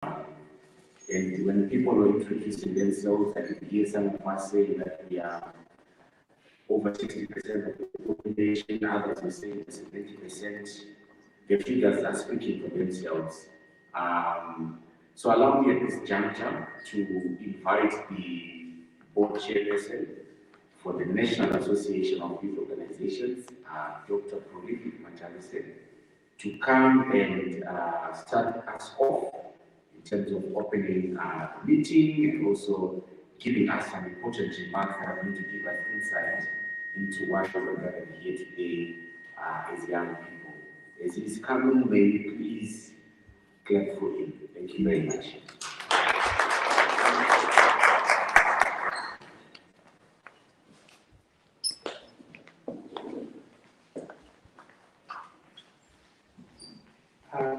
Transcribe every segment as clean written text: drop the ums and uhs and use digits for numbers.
And when people were introducing themselves, I could hear some of us saying that we are over 60% of the population, others were saying it's 20%. The figures are speaking for themselves. So allow me at this juncture to invite the board chairperson for the National Association of Youth Organizations, Dr. Prolific Machalise, to come and start us off in terms of opening the meeting and also giving us some important remarks that are going to give us insight into why we're gathered here today as young people. As he is coming, may you please clap for him. Thank you very much.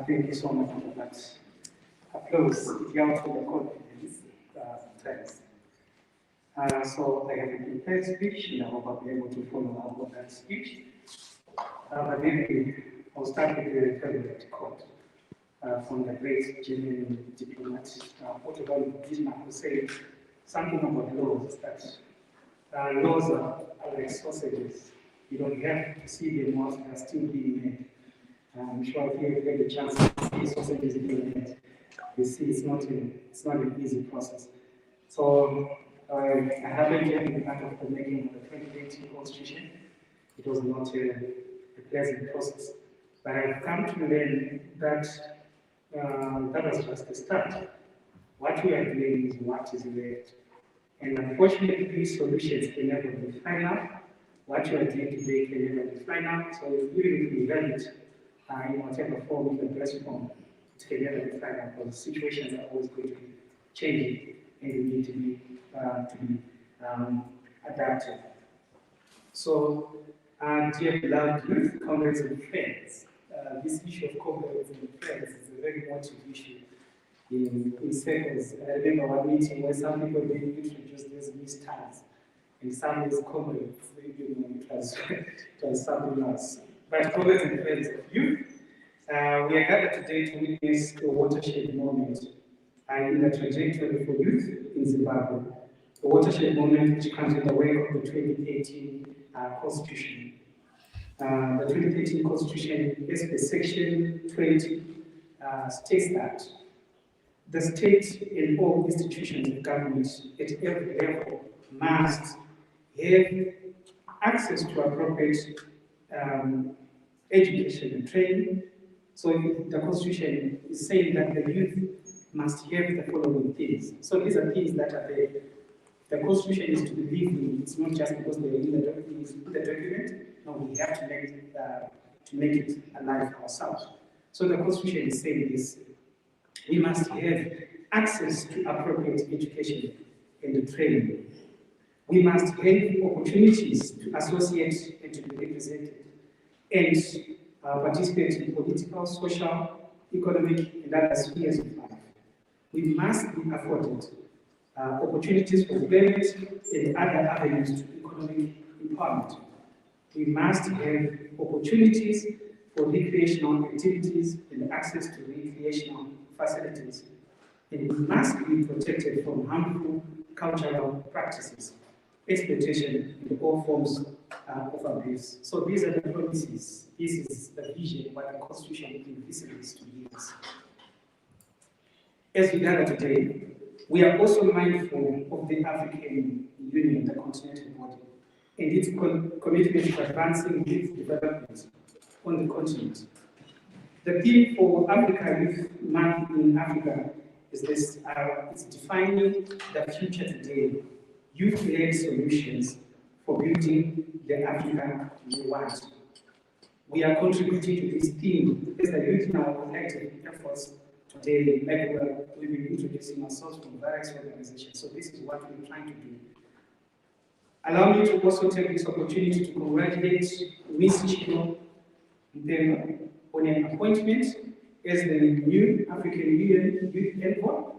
Thank you so much for that applause. It helps with the confidence. Thanks. So I have a prepared speech, and I hope I'll be able to follow up on that speech. But maybe I'll start with the favorite quote from the great German diplomat, Portugal Bismarck, who said something about laws, that laws are like sausages. You don't have to see them once they are still being made. I'm sure if you get the chance to see sausages being made, you see it's not an easy process. So I haven't yet been part of the making of the 2018 Constitution. It was not a pleasant process. But I've come to learn that that was just the start. What we are doing is what is left. And unfortunately, these solutions can never be final. What you are doing today can never be final. So even if we learn it in whatever form, in the best form, it can never be final because situations are always going to be changing and we need to be adapted. So, dear beloved youth, comrades and friends, this issue of comrades and friends is a very emotive issue in circles. I remember one meeting where some people being introduced as mis-terms, and some as comrades, it was something else. But comrades and friends of youth, we are gathered today to witness a watershed moment in the trajectory for youth in Zimbabwe. A watershed moment which comes in the wake of the 2018 Constitution. The 2018 Constitution, as per Section 20, states that the state and all institutions of government at every level must have access to appropriate education and training. So the Constitution is saying that the youth must have the following things. So these are things that are there. The Constitution is to be believed in. It's not just because they're in the document. No, we have to make it alive ourselves. So the Constitution is saying this. We must have access to appropriate education and training. We must have opportunities to associate and to be represented and participate in political, social, economic, and other spheres of life. We must be afforded opportunities for employment and other avenues to economic empowerment. We must have opportunities for recreational activities and access to recreational facilities. And we must be protected from harmful cultural practices, exploitation, and all forms of abuse. So these are the promises. This is the vision, what the Constitution envisages to give us. As we gather today, we are also mindful of the African Union, the continental body, and its commitment to advancing youth development on the continent. The theme for Africa Youth Month in Africa is this: it's defining the future today, youth-led solutions for building the Africa we want. We are contributing to this theme as the youth in our collective efforts today. We've been introducing ourselves from various organizations, so this is what we're trying to do. Allow me to also take this opportunity to congratulate Ms. Chino on an appointment as the new African Union Youth Envoy,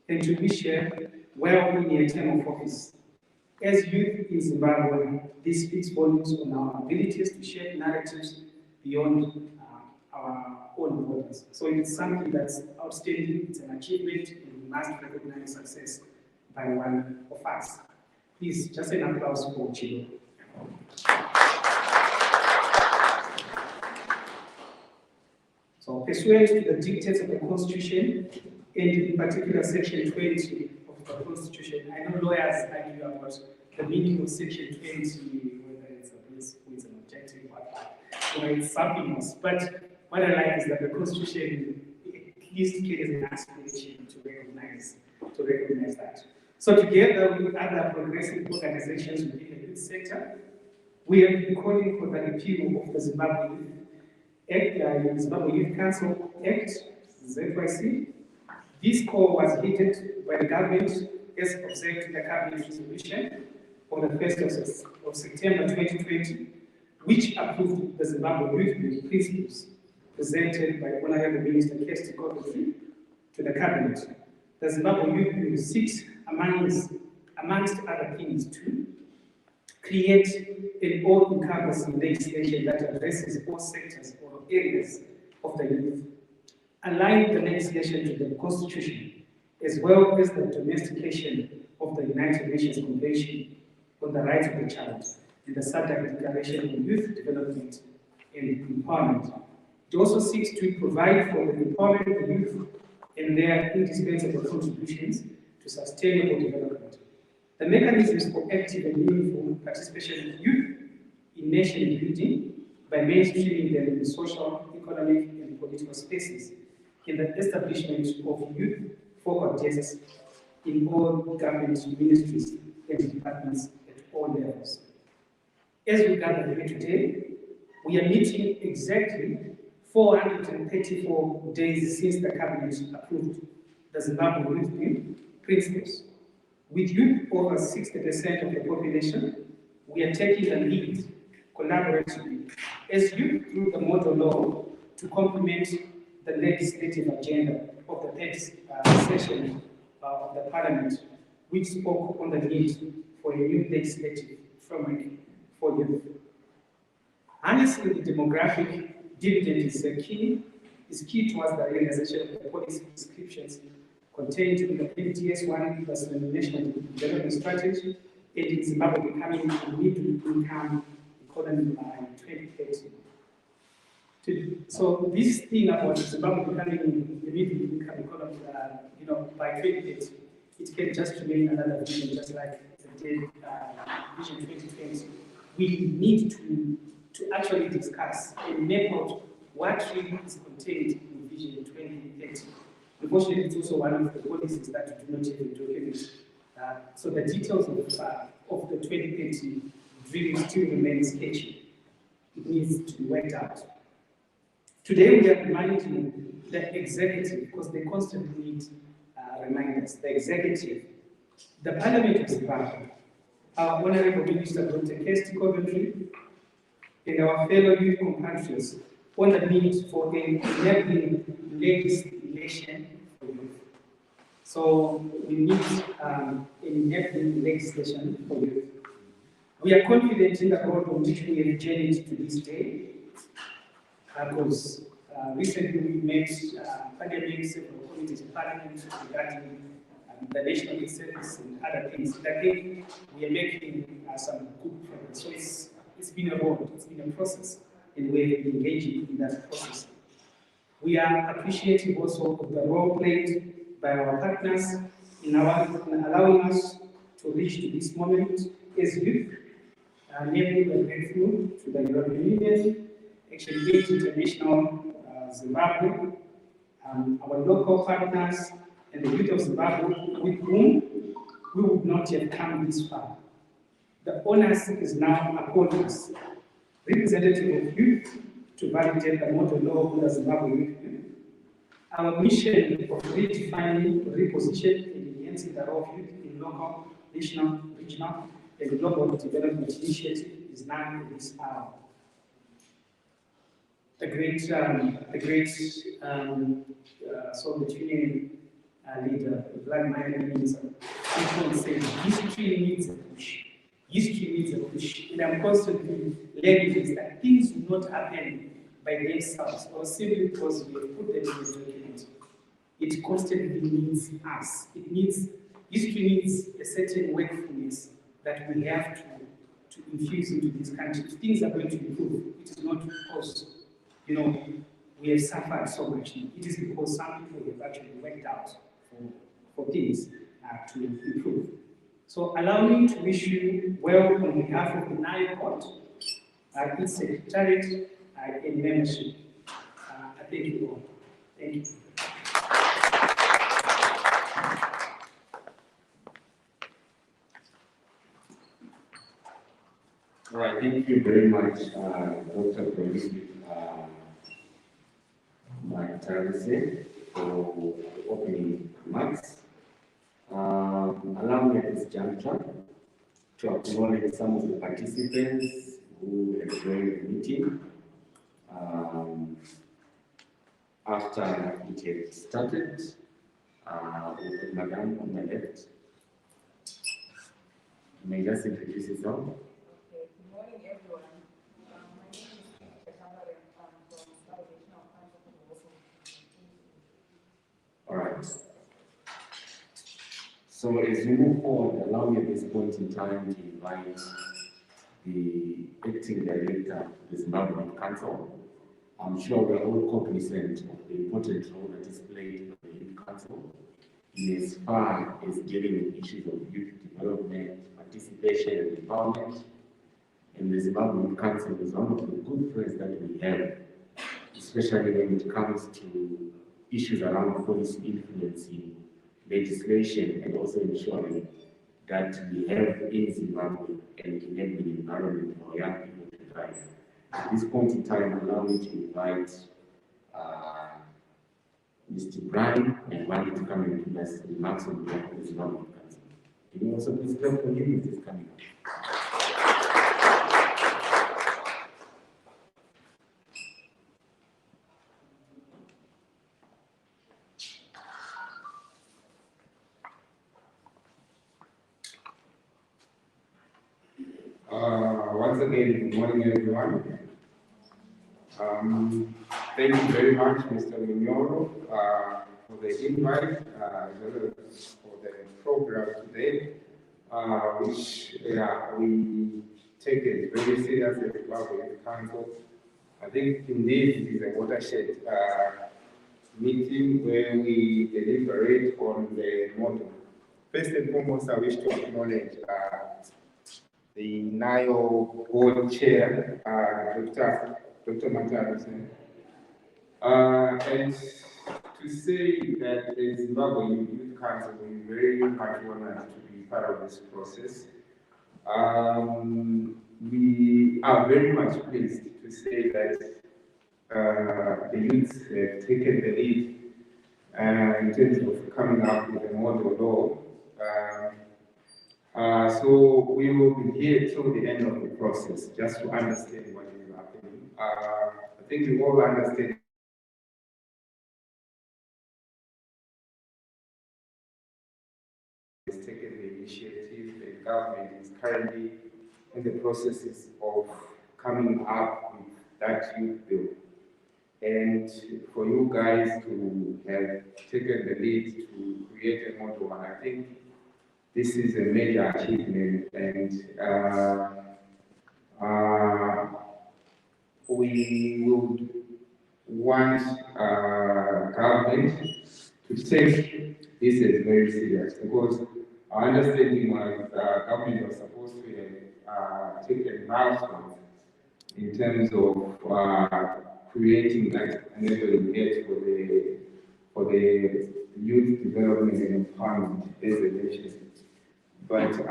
and to wish her well in her term of office. As youth in Zimbabwe, this speaks volumes on our abilities to share narratives beyond our own borders. So it's something that's outstanding, it's an achievement, and we must recognize success by one of us. Please, just an applause for Chilo. So pursuant to the dictates of the Constitution, and in particular Section 20 of the Constitution, I know lawyers argue about the meaning of Section 20, whether it's a principle, it's an objective, or it's something else. But what I like is that the Constitution at least carries an aspiration to recognize that. So together with other progressive organizations within the youth sector, we have been calling for the repeal of the Zimbabwe Act, Zimbabwe Youth Council Act, ZYC. This call was heeded by the government as observed in the Cabinet resolution on the 1st of September 2020, which approved the Zimbabwe Youth Bill principles presented by Honorable Minister Kesti Godfrey to the Cabinet. The Zimbabwe Youth Bill seeks, amongst other things, to create an all-encompassing legislation that addresses all sectors or areas of the youth, align the legislation to the Constitution, as well as the domestication of the United Nations Convention on the Rights of the Child and the SADC Declaration on Youth Development and Empowerment. It also seeks to provide for the empowerment of the youth and their indispensable contributions to sustainable development. The mechanisms for active and meaningful participation of youth in nation building by mainstreaming them in social, economic, and political spaces, in the establishment of youth focal desks in all government ministries and departments at all levels. As we gather here today, we are meeting exactly 434 days since the Cabinet approved the Zimbabwe Youth Bill principles. With youth over 60% of the population, we are taking the lead collaboratively as youth through the model law to complement the legislative agenda of the next session of the Parliament, which spoke on the need for a new legislative framework for youth. Harnessing the demographic dividend is key towards the realization of the policy prescriptions contained in the NTS-1 plus the National Development Strategy, and in Zimbabwe becoming a middle-income economy by 2030. So this thing about Zimbabwe becoming a middle-income economy, by 2030, it can just remain another vision, just like the Vision 2020. We need to actually discuss and map out what really is contained in Vision 2030. Unfortunately, it's also one of the policies that do not have a document. So the details of the 2030 dream still remain sketchy. It needs to be worked out. Today, we are reminding the executive, because they constantly need reminders, the executive, the Parliament of Zimbabwe, our Honorable Minister Dr. Kesti Godfrey, and our fellow youth compatriots on the need for an enabling legislation for youth. So we need an enabling legislation for youth. We are confident in the road on which we have journeyed to this day, because recently we met several committees of Parliament regarding the National Youth Service and other things. And I think we are making some good progress. So it's been a road, it's been a process, and we're engaging in that process. We are appreciative also of the role played by our partners in allowing us to reach to this moment as youth, namely the breakthrough to the European Union, actually International Zimbabwe, our local partners, and the youth of Zimbabwe, with whom we would not have come this far. The onus is now upon us, representative of youth, to validate the model law of the Zimbabwe Youth Bill. Our mission of redefining, repositioning, and enhancing the role of youth in local, national, regional, and global development initiative is now in this hour. The great Soviet Union leader, Vladimir Lenin, said, history needs a push. History needs a push. And I'm constantly learning this, that things will not happen by by themselves, or simply because we have put them in the document, it constantly needs us. History needs a certain wakefulness that we have to infuse into this country. If things are going to improve, it is not because, we have suffered so much. It is because some people have actually worked out for things to improve. So allow me to wish you well on behalf of the NAYO Court, its Secretariat, and membership. I thank you all. Thank you. All right, thank you very much, Dr. Provis, Mike Tarvise, for the opening remarks. Allow me at this juncture to acknowledge some of the participants who have joined the meeting after it had started. With Madam on the left. You may just introduce yourself. Okay, good morning everyone. My name is Tamara. I'm from Salvation of Council. All right. So as we move forward, allow me at this point in time to invite the acting director of the Zimbabwe Council. I'm sure we're all cognizant of the important role that is played by the Youth Council in as far as dealing with issues of youth development, participation, and empowerment. And the Zimbabwe Youth Council is one of the good friends that we have, especially when it comes to issues around policy influencing legislation and also ensuring that we have in Zimbabwe an enabling environment for young people to thrive. At this point in time, allow me to invite Mr. Brian and Wanda to come and give us remarks on behalf of the Zimbabwe Council. Can you also please welcome him as he's coming up? Once again, good morning, everyone. Thank you very much, Mr. Mignolo, for the invite, as well as for the program today, which we take it very seriously as Zimbabwe Council. I think indeed it is a watershed meeting where we deliberate on the model. First and foremost, I wish to acknowledge the NAYO board chair, Dr. Mataris, and to say that the Zimbabwe Youth Council is very much honored to be part of this process. We are very much pleased to say that the youths have taken the lead in terms of coming up with a model law. So we will be here till the end of the process, just to understand what is happening. I think we all understand has taken the initiative. The government is currently in the processes of coming up with that youth bill. And for you guys to have taken the lead to create a model one, I think this is a major achievement, and we would want government to take this as very serious, because our understanding was government was supposed to have taken milestones in terms of creating that enabling aid for the youth development and empowerment as a nation. But I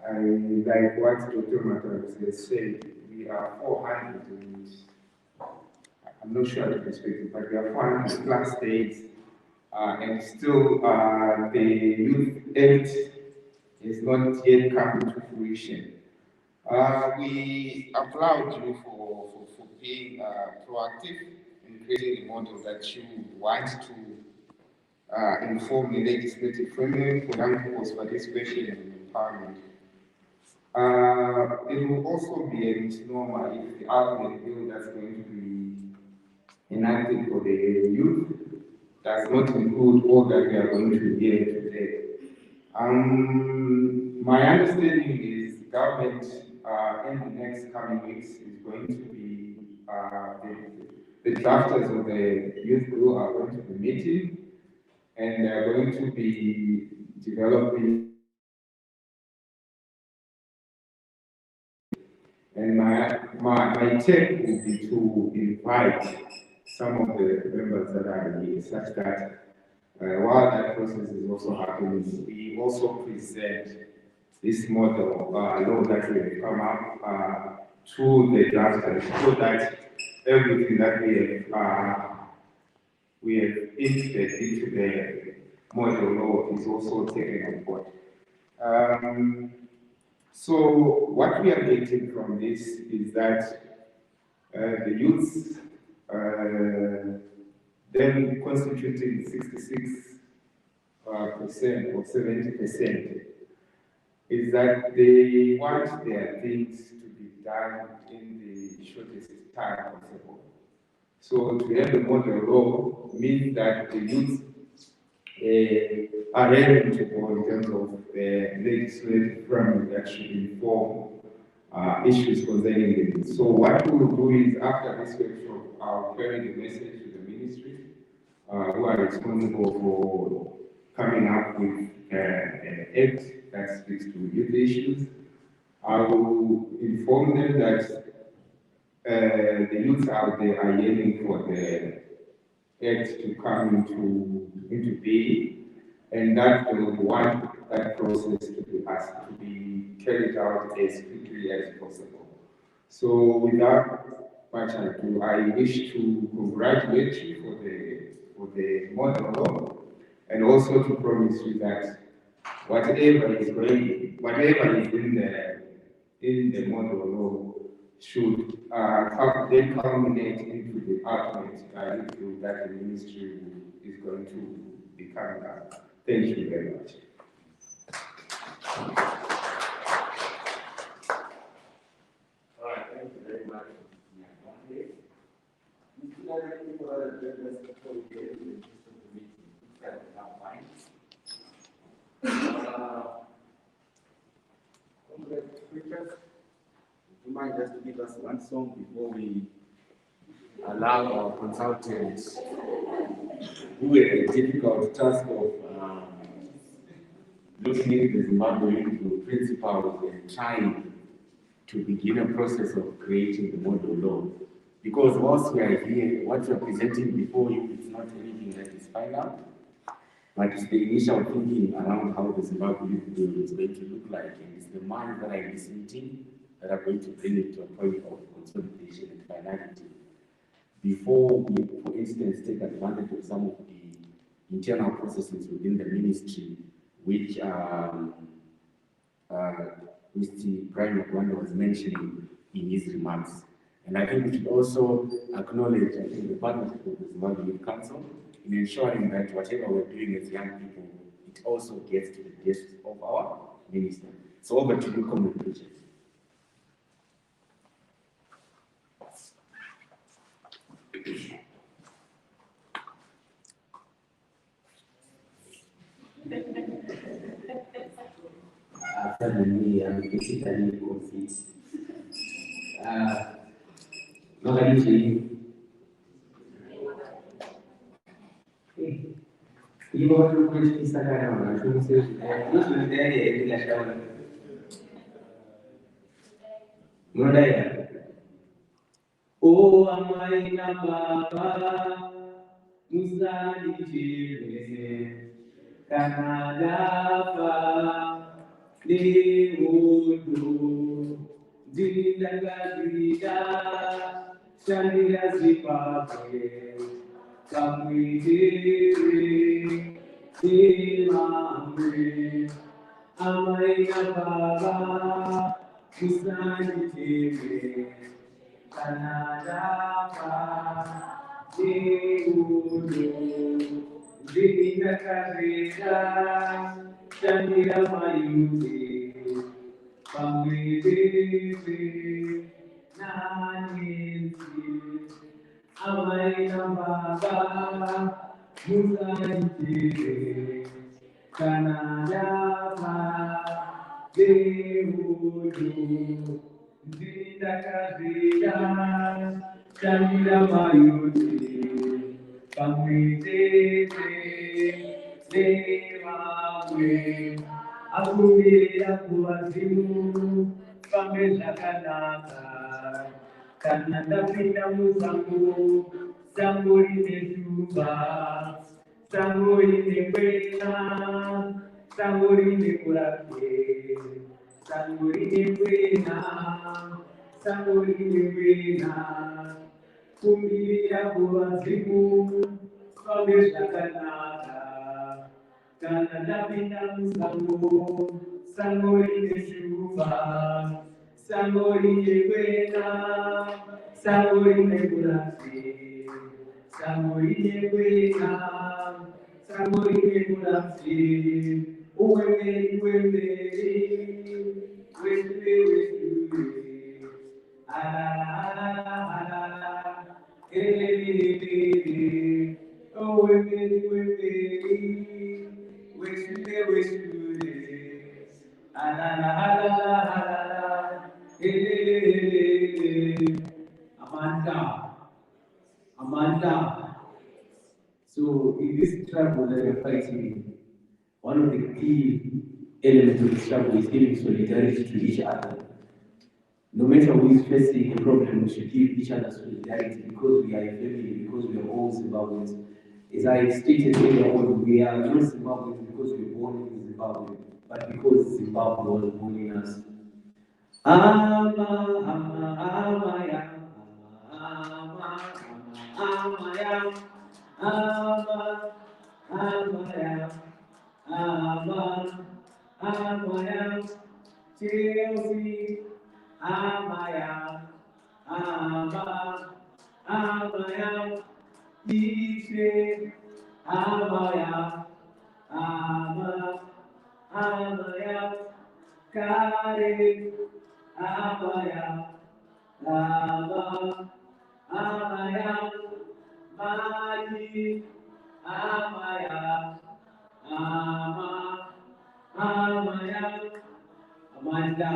like what Dr. Mataris has said, we are 400 and I'm not sure I can speak it, but we are 400 plus states, and still the Youth Act is not yet come to fruition. We applaud you for being proactive in creating a model that you want to inform the legislative framework for young people's participation and empowerment. It will also be a misnomer if the ultimate bill that's going to be enacted for the youth does not include all that we are going to hear today. My understanding is government in the next coming weeks is going to be the drafters of the youth bill are going to be meeting and they are going to be developing. And my take would be to invite some of the members that are here, such that while that process is also happening, we also present this model law that we have come up to the drafters, so that everything that we have integrated into the model law is also taken on board. So what we are getting from this is that the youths, then constituting 66% or 70%, is that they want their things to be done in the shortest time possible. So to have the model law means that the youth are able to go in terms of legislative framework that should inform issues concerning the youth. So what we will do is after this workshop, I'll carry the message to the ministry who are responsible for coming up with an act that speaks to youth issues. I will inform them that the youth out there are yearning for the act to come into being, and that they would want that process to be carried out as quickly as possible. So without much ado, I wish to congratulate you for the model law, and also to promise you that whatever is in the model law should then culminate into the ultimate issue that the ministry is going to be coming up. Thank you very much. All right, thank you very much. If you have any further business before we get into the gist of the meeting, that is now fine. Speakers, would you mind just to give us one song before we allow our consultants who had the difficult task of looking at the Zimbabwe principles and trying to begin a process of creating the model law? Because whilst we are here, what we are presenting before you is not anything that is final, but it's the initial thinking around how the Zimbabwe bill is going to look like, and it's the minds that are in this meeting that are going to bring it to a point of consolidation and finality. Before we, for instance, take advantage of some of the internal processes within the ministry, which Mr. Brian Magwanda was mentioning in his remarks. And I think we should also acknowledge, I think, the partnership of the Zimbabwe Youth Council in ensuring that whatever we're doing as young people, it also gets to the desks of our minister. So over to you, Comrade Richard. Suddenly, I'm physically confused. Normally, you want to push this around, I think so. Oh, Amaina Baba, Musali Chile, Canada, De Udu, Dindaga Vida, Shandira Zimbabwe, Kamwidiri, Imamwe, Amaina Baba, Musali Chile, Canada, De Udu, Dindaga Vida, Shandira Mayuti, pamwedeze nanenzi amaina baba musaitire kana ndafa deudu ndindakazira tamira mayoti pamwedeze nevamwe akumira kuvazimu pamwe zvakanaka kana ndapinda musango sango rine shumba sango rine kwena sango rine kurapwe sango rine kwena sango rine kwena kumbirira kuvazimu pamwe zvakanaka kana ndapinda musango sango rine shumba sango rine kwena sango rine kurapwe sango rine kwena sango rine kurapwe uwemberi wemberi weshure weshure alala elelelele uwemberi wemberi weshure weshure alala elelelele Amanda. So in this struggle that we're fighting, one of the key elements of the struggle is giving solidarity to each other. No matter who is facing a problem, we should give each other solidarity because we are a family, because we are all Zimbabweans. As I stated earlier on, we are not Zimbabweans because we were born in Zimbabwe, but because Zimbabwe was born in us. Chelsea, Amaya, Amaya, Ife, Amaya, Amaya, Kare, Amaya, Amaya, Mali, Amaya, Amaya, Amanda,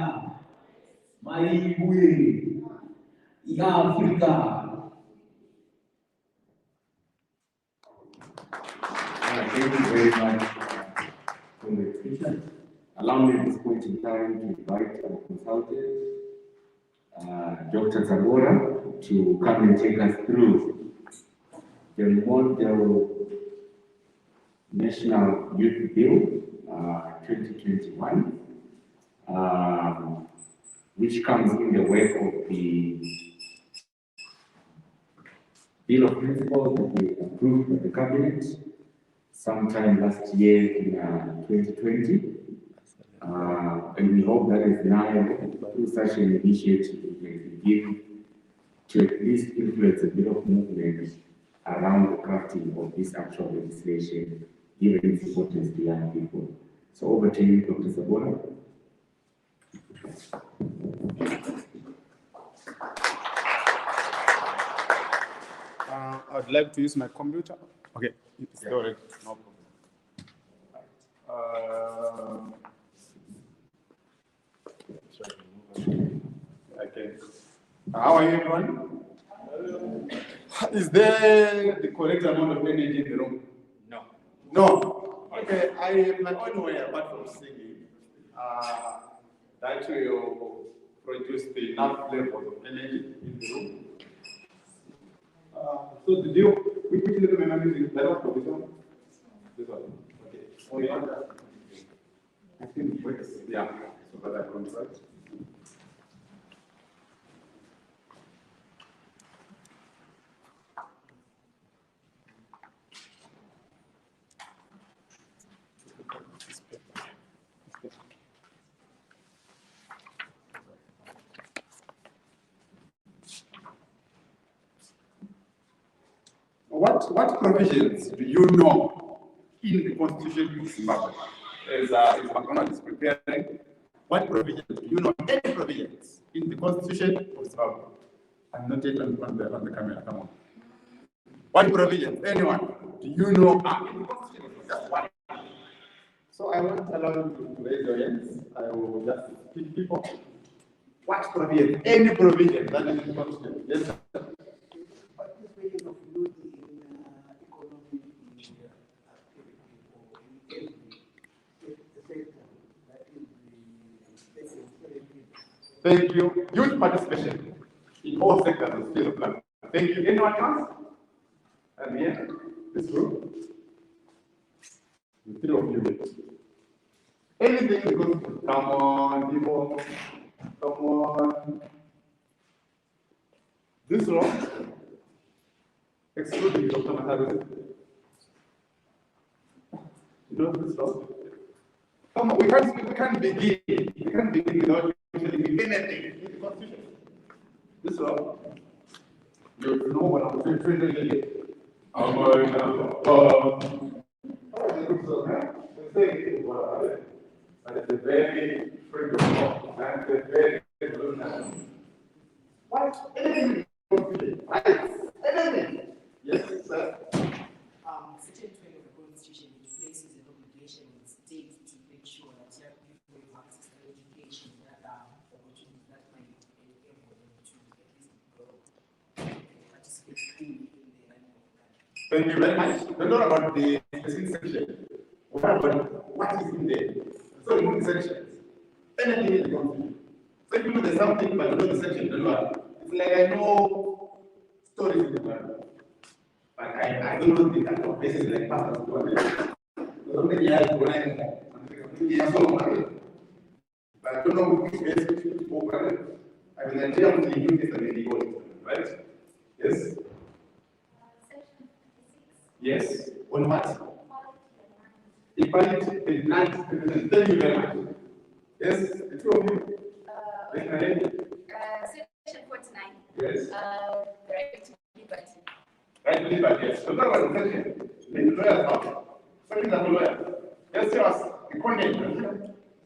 Maibwe, Africa. Thank you very much for the speaker. Allow me at this point in time to invite our consultant, Dr. Zabora, to come and take us through the model National Youth Bill 2021, which comes in the wake of the Bill of Principles that we approved by the Cabinet sometime last year in 2020. And we hope that is now, through such an initiative, we can begin to at least influence a bit of movement around the crafting of this actual legislation, given its importance to young people. So over to you, Dr. Zabora. I'd like to use my computer. Okay, it's already, no problem. Okay. How are you, everyone? Is there the correct amount of energy in the room? No. No? Okay, I have my own way apart from singing that will produce the enough level of energy in the room. So did you, which little memory is better for this one? This one. Okay. Oh, yeah. I think it works. Yeah. So that I contract. What provisions do you know in the Constitution of Zimbabwe? As McDonald is preparing, What provisions do you know? Any provisions in the Constitution of Zimbabwe? I'm not yet on the camera. Come on. What provisions? Anyone? Do you know? In the Constitution, just one. So I won't allow you to raise your hands. I will just pick people. What provision? Any provision that is in the Constitution. Yes, sir. What is the way of looking in economic Thank you. Youth participation in all sectors of the field of life. Thank you. Anyone else? And here, this group. The three of you. Anything because come on, people. Come on. This row, excluding Dr. Mataru. You know this row? Come on, we can't begin. We can't begin without telling you anything in the Constitution. This row, you know what I'm saying. I'm going but it's a very frequent law, and it's a very good. What? Anything? Anything? Yes, sir. Section 20 of the Constitution places an obligation on the state to make sure that young people have access to education that are opportunities that might enable them to at least participate fully in the running of the country. Thank you very much. We're not about the specific section. What about what is in there? So we move the sections. Anything in the Constitution. So if you know there's something but you know the section, don't worry. It's like I know stories in the Bible. But I don't know the kind of places like pastors do it. I don't think he has to write it. He has so much. But I don't know which place to open it. I mean, I tell you, New Testament, he goes, right? Yes? Section 56. Yes. On what? Equality and land. Thank you very much. Yes, the two of you. Section 49. Yes. Right to liberty. Right to liberty, yes. So that was the section. Let the lawyers talk. Second as a lawyer. Yes, yes. The content.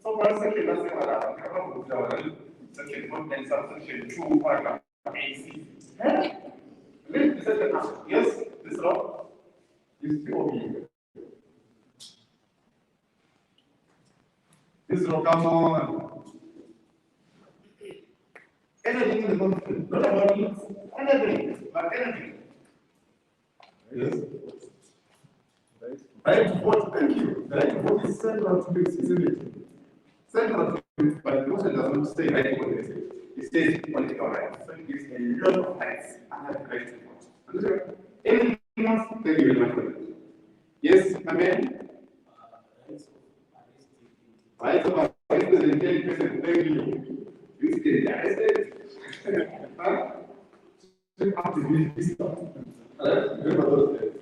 So one section, that's the section 1 and subsection 2, paragraph AC. Let the section ask. Yes, this law is POV. This law, come on. Anything in the Constitution, not about it, anything, but anything. Yes. Right to vote, thank you. The right to vote is central to this, isn't it? Central to it, but the Constitution does not say right to vote. It says political rights. So it gives a lot of rights and have the right to vote. Understand? Anything else? Thank you very much for that. Yes, amen? Rights of arrested and jailed person, thank you. You stay arrested. Huh? You have to be this stuff. Remember those days.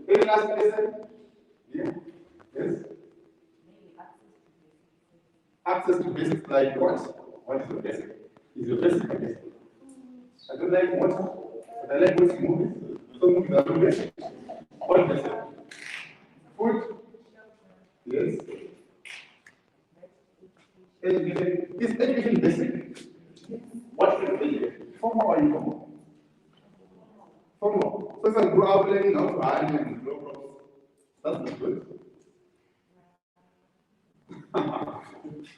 Any last question? Yeah. Yes? Access to basics like what? What is the basic? Is your basic a basic? I don't like water, but I like watching movies. Some movies are not basic. What basic? Food? Yes. Education. Is education basic? What is education? Formal or informal? Formal. So if I grow up learning how to iron and grow crops, that's not good.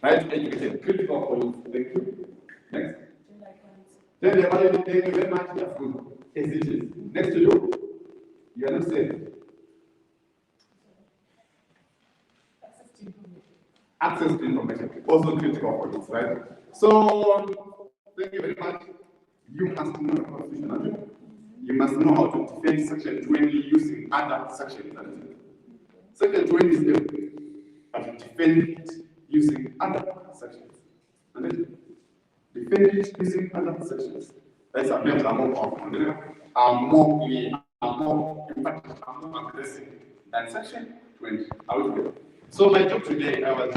Right education, critical for you. Thank you. Next. Gender equality, thank you very much. That's good. Yes, it is. Next to you. You are not safe. Access to information, also critical for this, right? So, thank you very much. You must know the Constitution. You must know how to defend Section 20 using other sections. Section 20 is there, but you defend it using other sections. Defend it using other sections. That's a better, more powerful, are more clear, are more emphatic, are more aggressive than Section 20. I will go. So my job today, I was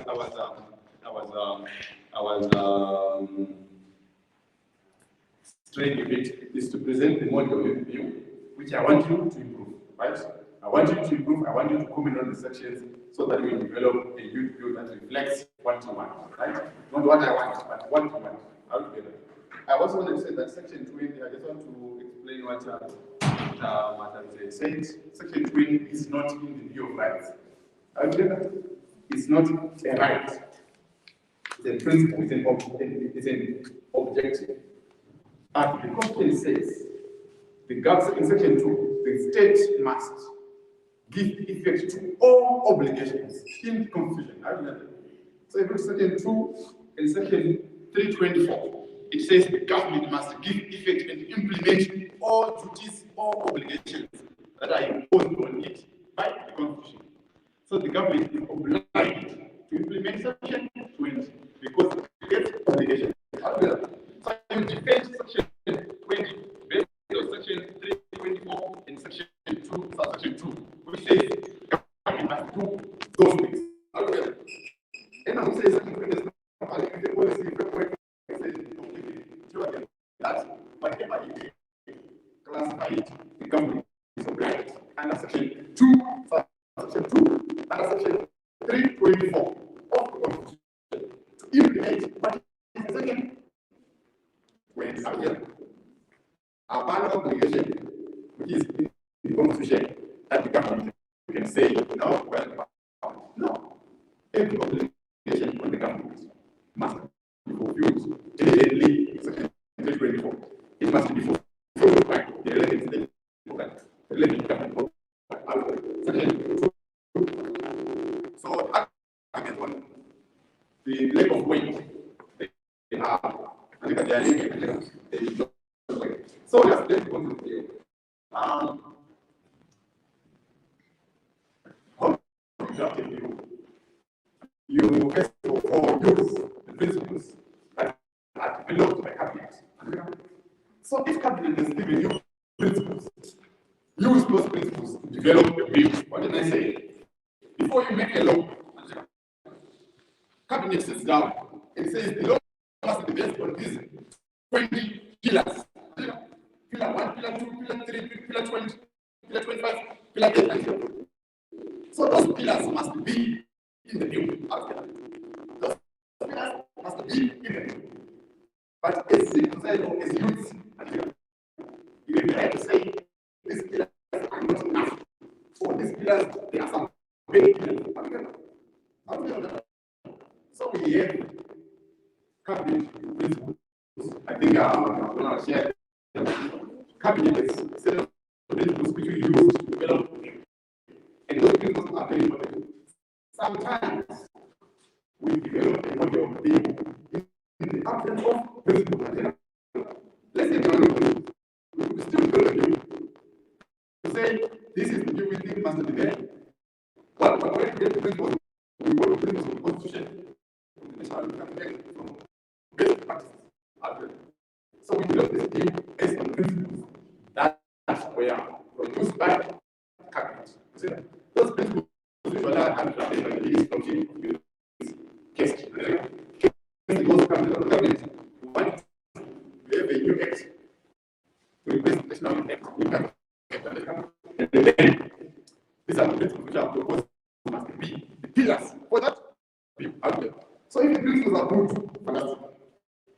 straying a bit, is to present the model view, which I want you to improve, right? I want you to improve, I want you to comment on the sections so that we develop a youth bill that reflects what you want, right? Not what I want, but what you want. Altogether. I also want to say that section 20, I just want to explain what I said. Section 20 is not in the Bill of Rights. Altogether, it's not a right. It's a principle, it's an objective. And the Constitution says, the government in section 2, the state must give effect to all obligations in the Constitution. So if it's section 2 and section 324, it says the government must give effect and implement all duties, all obligations that are imposed on it by the Constitution. So the government is obliged to implement section 20 because it gets obligations. So you defend section 20 based on section 324 and section 2, subsection 2, which says the government must do those things. And I'm saying section 20 is not a policy framework. That whatever you classify it, the government is obliged under section 2, subsection 2, under section 324 of the Constitution to implement what is the second. When our obligation, which is in the Constitution, that the government can say, no, well, no. Every obligation on the government must be fulfilled diligently, section 324. It must be fulfilled by the relevant state, relevant government. So, argument on the lack of weight, they are, and they are living. So let's go to the deal. How do you draft a bill? You first of all use the principles that are developed by cabinet. So if cabinet is giving you principles, use those principles to develop a bill. What did I say? Before you make a law, cabinet sits down and says the law must be based on these 20 pillars. Pillar 1, pillar 2, pillar 3, pillar 20, pillar 25, pillar 8. So those pillars must be in the bill. Those pillars must be in the bill. But as youths, you will have to say these pillars are not enough. For these pillars, there are some big pillars. So we have cabinet principles. I think I'm going to share. Cabinet set of principles which we use to develop, and those principles are very important. Sometimes we develop a model of being in the absence of principles. Let's say we still develop a view to say this is the view we think must be there. But when we get the principles, we want to principles of the Constitution, from best practices. So we develop this view based on principles that were produced by cabinet. Those principles usually are understood by the least function case. Because cabinet want to have a new act to replace the national act. And then these are the principles which are proposed must be the pillars for that view out there. So if the principles are good, fantastic.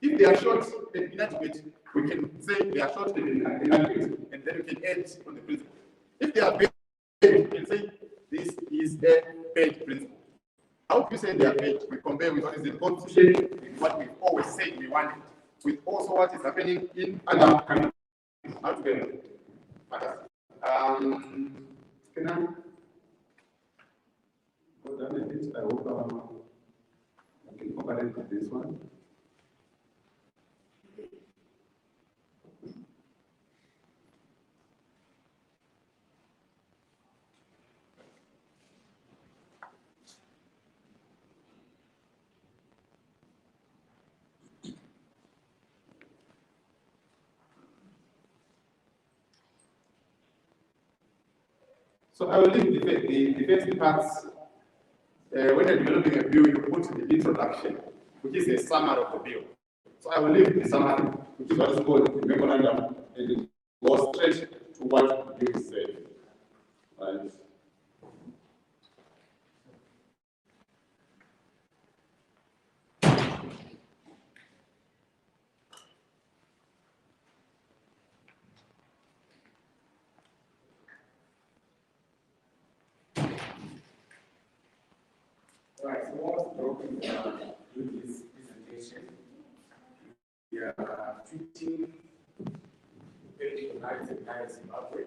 If they are short and inadequate, we can say they are short and inadequate, and then we can add on the principle. If they are bad, we can say this is a bad principle. How do you say they are bad? We compare with what is in the Constitution, with what we've always said we wanted, with also what is happening in other countries. How to get it? Can I go down a bit? I hope I can cooperate with this one. So I will leave the basic parts. When you're developing a bill, you put the introduction, which is a summary of the bill. So I will leave the summary, which is what is called the memorandum, and it goes straight to what the bill is saying. Right? so what's broken with this presentation? We are tweeting united NAYO Zimbabwe.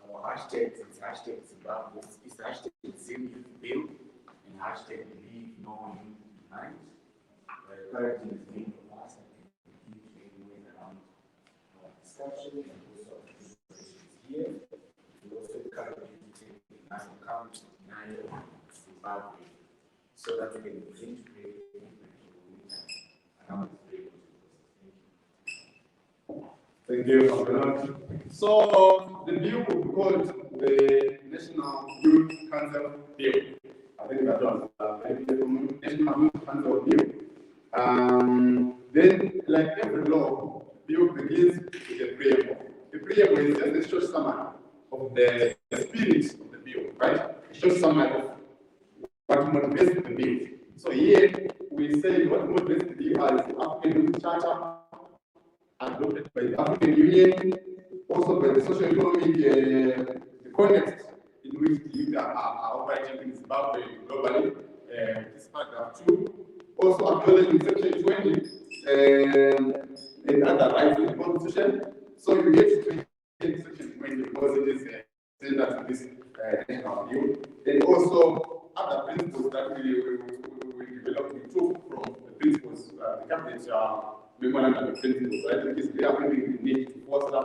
Our hashtag is hashtag Zimbabwe, it's hashtag ZimBill, and hashtag Leave No Youth Behind. Currently, it's being passed and continuing around our discussion and also here. We also currently take an account NAYO Zimbabwe so that we can begin to create around this very. Thank you very much. So the bill will be called the National Youth Council Bill. I think that was the National Youth Council Bill. Then, like every law, bill begins with a preamble. The preamble is just a short summary of the spirit of the bill, right? A short summary of what motivates the bill. So here we say what motivates the bill is the African Youth Charter adopted by the African Union, also by the socio-economic context in which the youth are operating in Zimbabwe globally. This paragraph 2. Also acknowledging section 20 and other rights in the Constitution. So you get to section 20 because it is standard to this national view. And also other principles that we developed, we took from the principles, the cabinet memorandum of principles. I think we are having the need to foster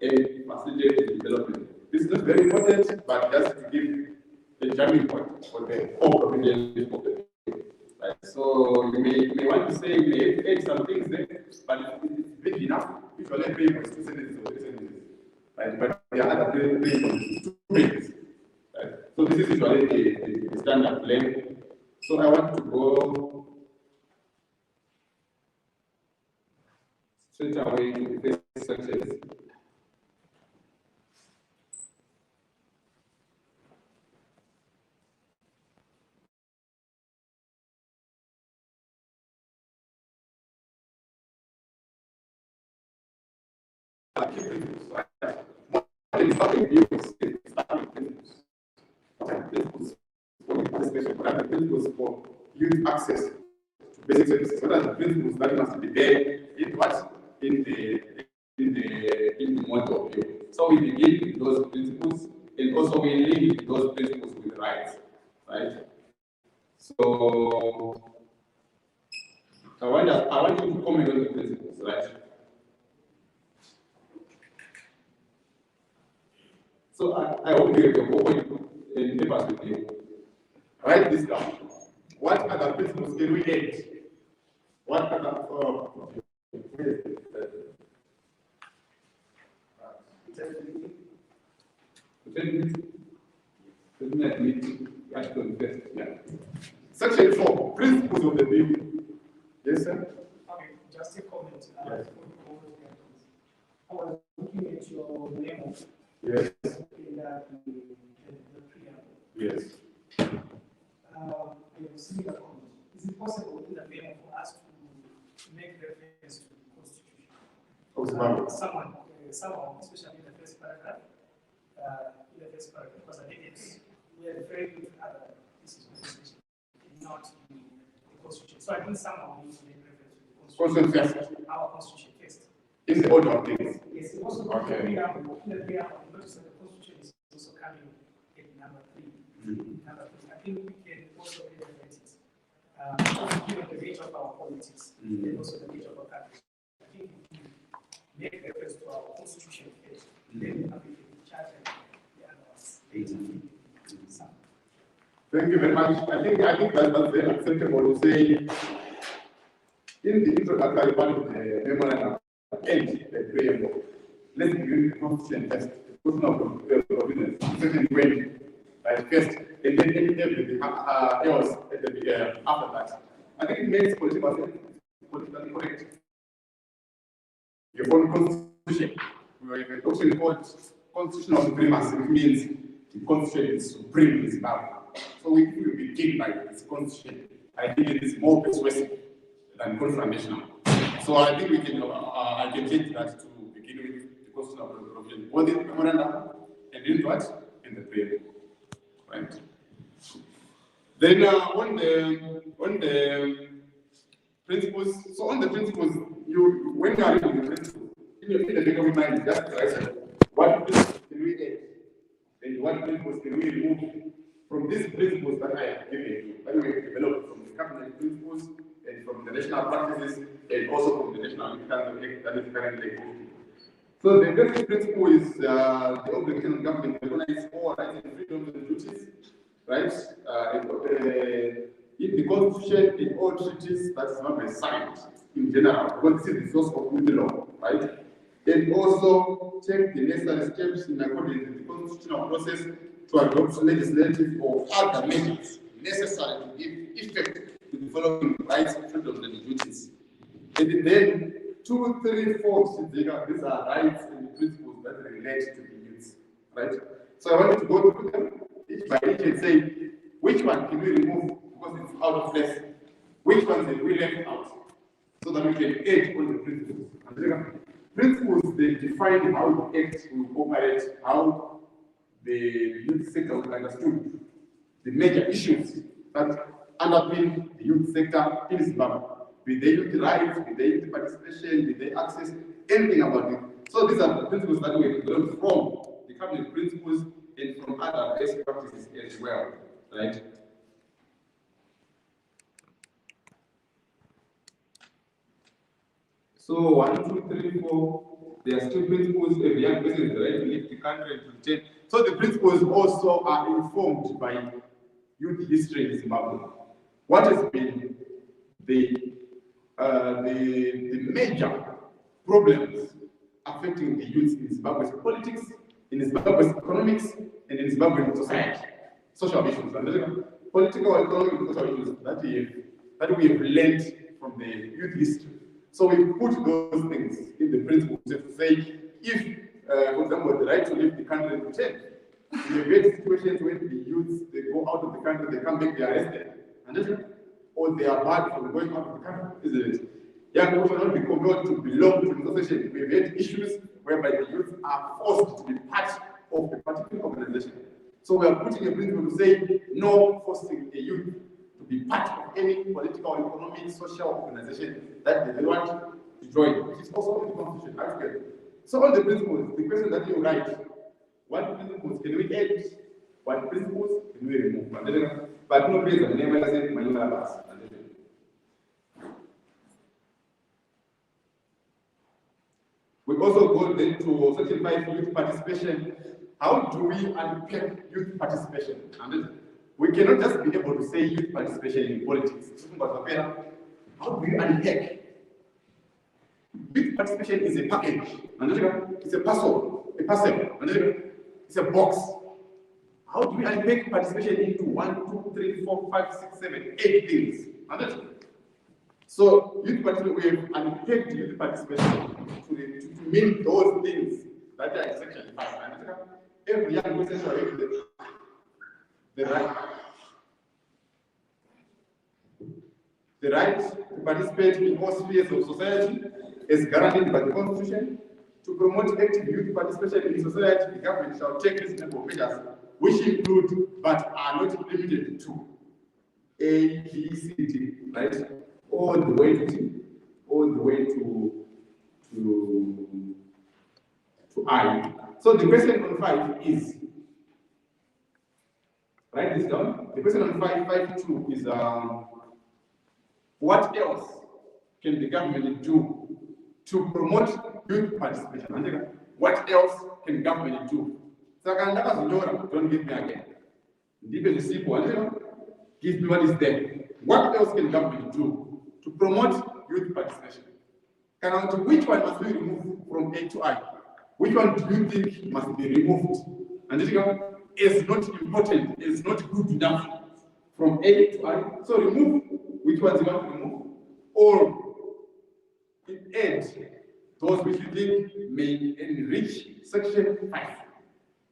and facilitate the development. This is not very important, but just to give a jumping point for the whole provision of the bill. Right. So you may want to say you may add some things there, but it's big enough. Usually every was 2 sentences or 3 sentences. Right. But there are other 2 pages. Right. So this is usually the standard length. So I want to go straight away to the first section. Principles for youth access to basic services. What are the principles that must be there in what? In the model of view. So we begin with those principles and also we link those principles with rights. Right? So I want you to comment on the principles, right? So I hope you have your point and papers with you. Write this down. What other principles can we add? What other Section 4, principles of the bill. Yes, sir? Okay, just a comment. Yes. I was looking at your memo. Yes. In the preamble. Yes. You see the comment. Is it possible in the memo for us to make reference to the Constitution? Someone, especially in the first paragraph, because I think we are referring to other pieces of legislation, not the Constitution. So I think someone needs to make reference to the Constitution. Our Constitution first. Is the order of things? Yes, it also okay. In the preamble, notice that the Constitution is also coming at number 3. Number 3. I think we can also elevate it. Given the nature of our politics and also the nature of our country, I think we make reference to our Constitution first, then the Charter and the others later. Thank you very much. I think that's very acceptable to say in the introductory part of the memorandum and the preamble. Let's begin with the Constitution first. The Constitution of Business, certain way, right? First, and then everything else at the after that. I think it makes politically correct. Your own constitution, we have also called constitutional supremacy, which means the constitution is supreme in Zimbabwe. So we begin by this constitution. I think it is more persuasive than confrontational. So I think we can, I can change that to begin with the constitutional provision, both in the memorandum and in what? In the preamble. Right? Then on the on the principles, so on the principles, when you are reading the principles, in the back of your mind, just write what principles can we add, and what principles can we remove from these principles that I have given you, that we have developed from the cabinet principles and from the national practices and also from the national economic that is currently existing. So the first principle is the obligation of government to recognize all rights and freedoms and duties, right? In the Constitution, in all treaties that Zimbabwe signed in general, because this is the source of the law, right? And also take the necessary steps in accordance with the constitutional process to adopt legislative or other measures necessary to give effect to the following rights, freedoms, and duties. And then 2, 3, 4, these are rights and principles that relate to the youth, right? So I wanted to go through them each by each and say, which one can we remove because it's out of place? Which ones have we left out? So that we can add on the principles. And principles, they define how the act will operate, how the youth sector will understood, the major issues that underpin the youth sector in Zimbabwe. With the youth rights, with the youth participation, with the access, anything about it. So these are the principles that we have learned from the cabinet principles and from other best practices as well, right? So 1, 2, 3, 4, there are still principles. Every young person is the right to leave the country and to return. So the principles also are informed by youth history in Zimbabwe. What has been the major problems affecting the youth in Zimbabwe's politics, in Zimbabwe's economics, and in Zimbabwean society, social issues, political, economic, and social issues that we have learned from the youth history. So we put those things in the principles to say, if, for example, the right to leave the country and return, we have had situations when the youths, they go out of the country, they come back, they are arrested, or they are barred from going out of the country, isn't it? Young people should not be compelled to belong to an association. We've had issues whereby the youth are forced to be part of a particular organization. So we are putting a principle to say, no forcing a youth to be part of any political, economic, social organization that they want to join, which is also in the Constitution. Right? So all the principles, the question that you write, what principles can we add? What principles can we remove? But no place, the name I said, Manuela. We also go then to Section 5, youth participation. How do we unpack youth participation? And we cannot just be able to say youth participation in politics. How do we unpack? Youth participation is a package. It's a parcel. It's a box. How do we unpack participation into 1, 2, 3, 4, 5, 6, 7, 8 things? So youth participation, we have unpacked youth participation to mean those things that are in Section 5. Every young person shall have the right to participate in all spheres of society as guaranteed by the Constitution. To promote active youth participation in society, the government shall take reasonable measures which include but are not limited to A, B, C, D, right? All the way to I. So the question on 5 is, write this down. The question on 5.2 is what else can the government do to promote youth participation? What else can government do? Don't give me again. Give me what is there. What else can government do to promote youth participation? Which one must we remove from A to I? Which one do you think must be removed? And is not important, is not good enough from A to I. So remove which ones you want to remove, or add those which you think may enrich Section 5.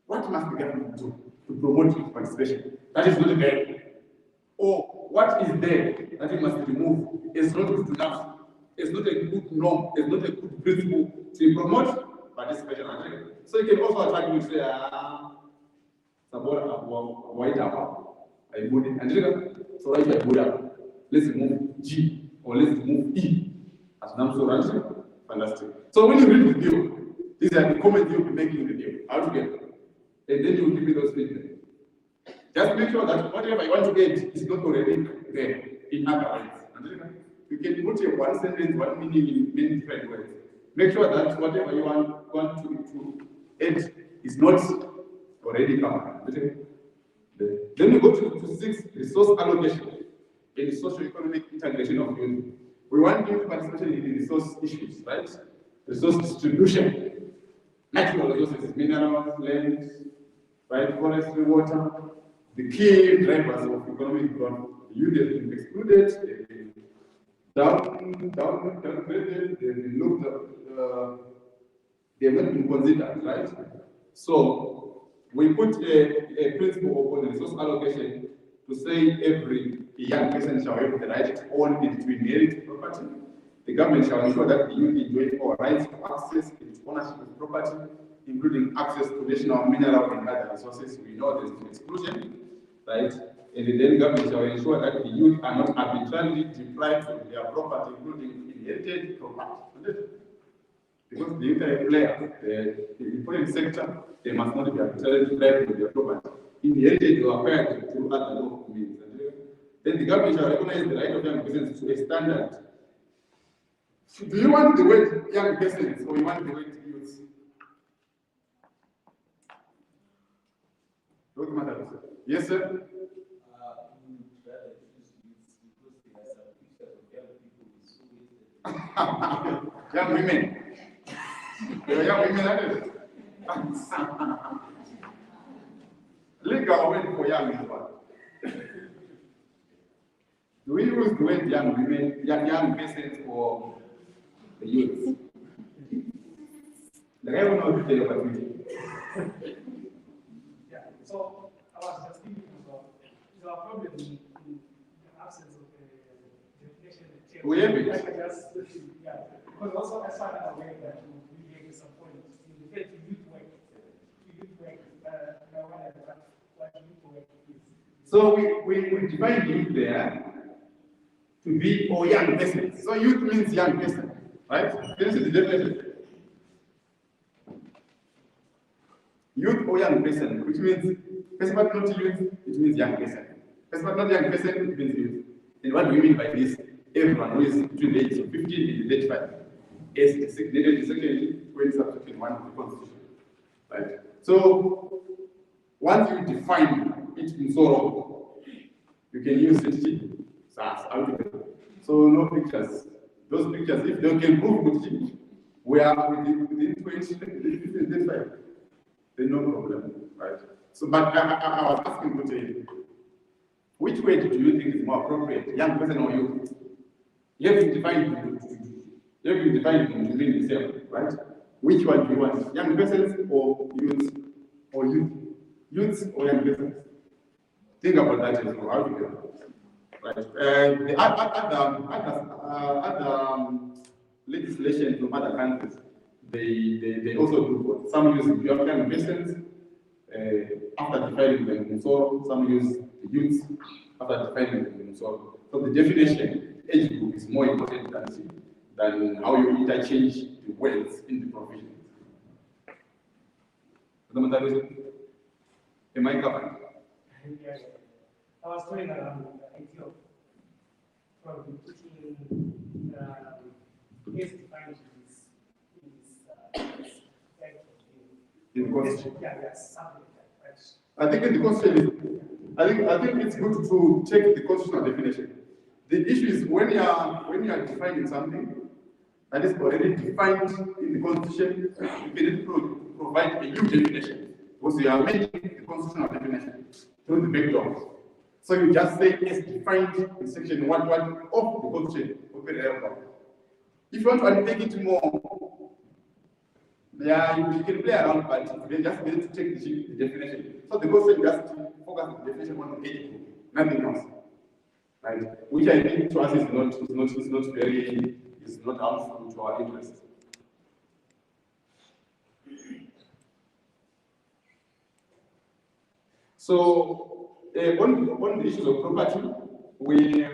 What must the government do to promote youth participation? That is not there. Or what is there that you must remove is not good enough. It's not a good norm, it's not a good principle to promote participation. So you can also attack me and say, white up. I put it, and so I put up. let's remove G or let's remove E as number right? Fantastic. So when you read the bill, these are the comments you'll be making in the bill. How to get? And then you will give me those statements. Just make sure that whatever you want to get is not already there in other words. You can put a one sentence, one meaning in many different words. Make sure that whatever you want to add is not already covered. Then we go to 6, resource allocation and socio-economic integration of youth. We want youth participation in the resource issues, right? Resource distribution, natural resources, minerals, land, right, forestry, water. The key drivers of economic growth. The youth have been excluded, they've been downgraded, they've been looked at, they have not been considered, right? So we put a principle on the resource allocation to say every young person shall have the right to own and to inherit property. The government shall ensure that the youth enjoy all rights to access and ownership of property, including access to national mineral and other resources. We know there is exclusion, right? And the government shall ensure that the youth are not arbitrarily deprived of their property, including inherited property. Because the youth are a player, the important sector, they must not be arbitrarily deprived of their property. Inherited or acquired through other law means. Then the government shall recognize the right of young persons to a standard. Do you want the word young persons or you want the word youth? What matters? Yes, sir? Young women. There are young women, aren't there? Legal word for young is what? Do we use the word young women, young persons for the youth? The guy will not tell you about me. Yeah, so I was just thinking about probably the absence of a definition. We have it. Yeah, because also as far as I'm aware that we gave some point in the fact youth work, what youth work is. So we define youth there to be or young person. So youth means young person, right? This is the definition. Youth or young person, which means person but not youth, it means young person. Person but not young person, it means youth. And what do we mean by this? Everyone who is between the ages of 15 and 35 is designated the second when subsection 1 of the Constitution. Right? So once you define it in sorrow, you can use it so no pictures. Those pictures, if they can prove it, we are within 25, then no problem, right? So, but I was asking Putin, which way do you think is more appropriate, young person or youth? You have to define them within yourself, right? Which one do you want, young persons or youth? Or youth? Youth or young persons? Think about that as well. How do you go? Right. The other legislation from other countries, they also do both. Some use young persons after defining them in so some use the youth after defining them in so. So the definition, age group, is more important than how you interchange the words in the provision. Am I covered? I was toying around with the idea of probably putting case defined in this In the Constitution. Yeah, yes, something like that. Right? I think in the Constitution, I think it's good to check the constitutional definition. The issue is when you are defining something that is already defined in the Constitution, you can provide a new definition because you are making the constitutional definition through the back door. So you just say it's defined in section 1 of the Constitution. If you want to unpack it more, yeah, you can play around, but you just need to take the definition. So the Constitution just focus on the definition on the age group, nothing else. Right? Which I think to us is not helpful to our interests. So on the issues of property, we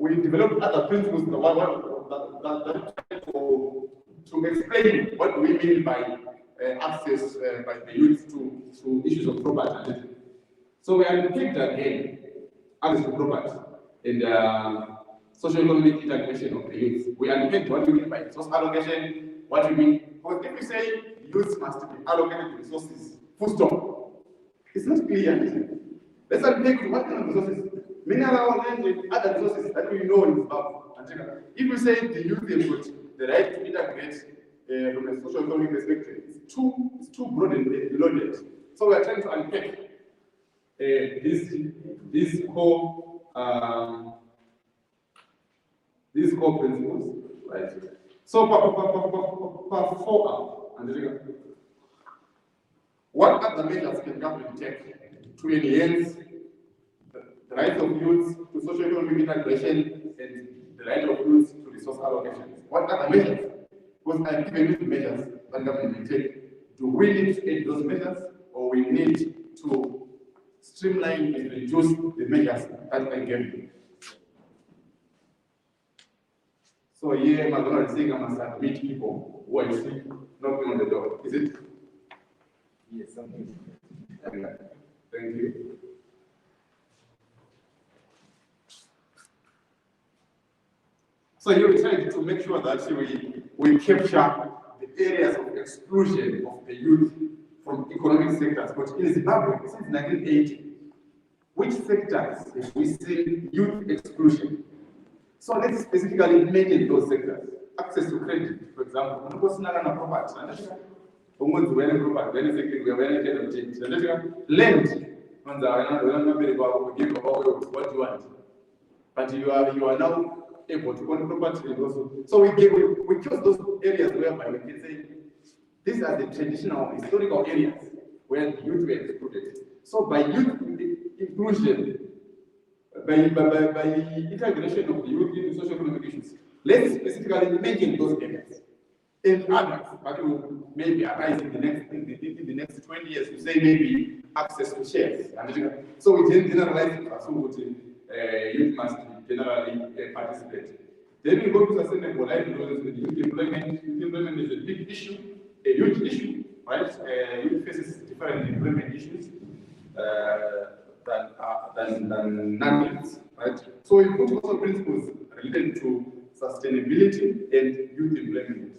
we developed other principles that to explain what we mean by access by the youth to issues of property. So we unpicked again access to property and socio-economic integration of the youth. We unpicked what we mean by resource allocation, what we mean. Because if we say youth must be allocated resources, full stop, it's not clear, is it? Let's unpick what kind of resources. Mineral and other resources that we know in Zimbabwe. If we say the youth have got the right to integrate from a social economic perspective, it's too broad and loaded. So we are trying to unpack these core principles, right? So what other measures can government take to enhance the right of youth to socio-economic integration and the right of youth to resource allocation? What other measures? Because I've given you the measures that government will take. Do we need to add those measures, or we need to streamline and reduce the measures that I gave you? So here, McDonald is saying I must admit people who I see knocking on the door. Is it? Yes, something. Thank you. So you're trying to make sure that we capture the areas of exclusion of the youth from economic sectors. But in Zimbabwe, since 1980, which sectors have we seen youth exclusion? So let's specifically mention those sectors. Access to credit, for example. Land. What do you want? But you are now able to own property also. So we choose those areas whereby we can say these are the traditional historical areas where the youth were excluded. So by youth inclusion, by integration of the youth into socio-economic issues, let's specifically mention those areas. And others that will maybe arise in the next 20 years, to say maybe access to shares. So we didn't generalize it, youth must generally participate. Then we go to sustainable livelihood with youth employment. Youth employment is a big issue, a huge issue, right? Youth faces different employment issues than non-youths, right? So we put also principles related to sustainability and youth employment.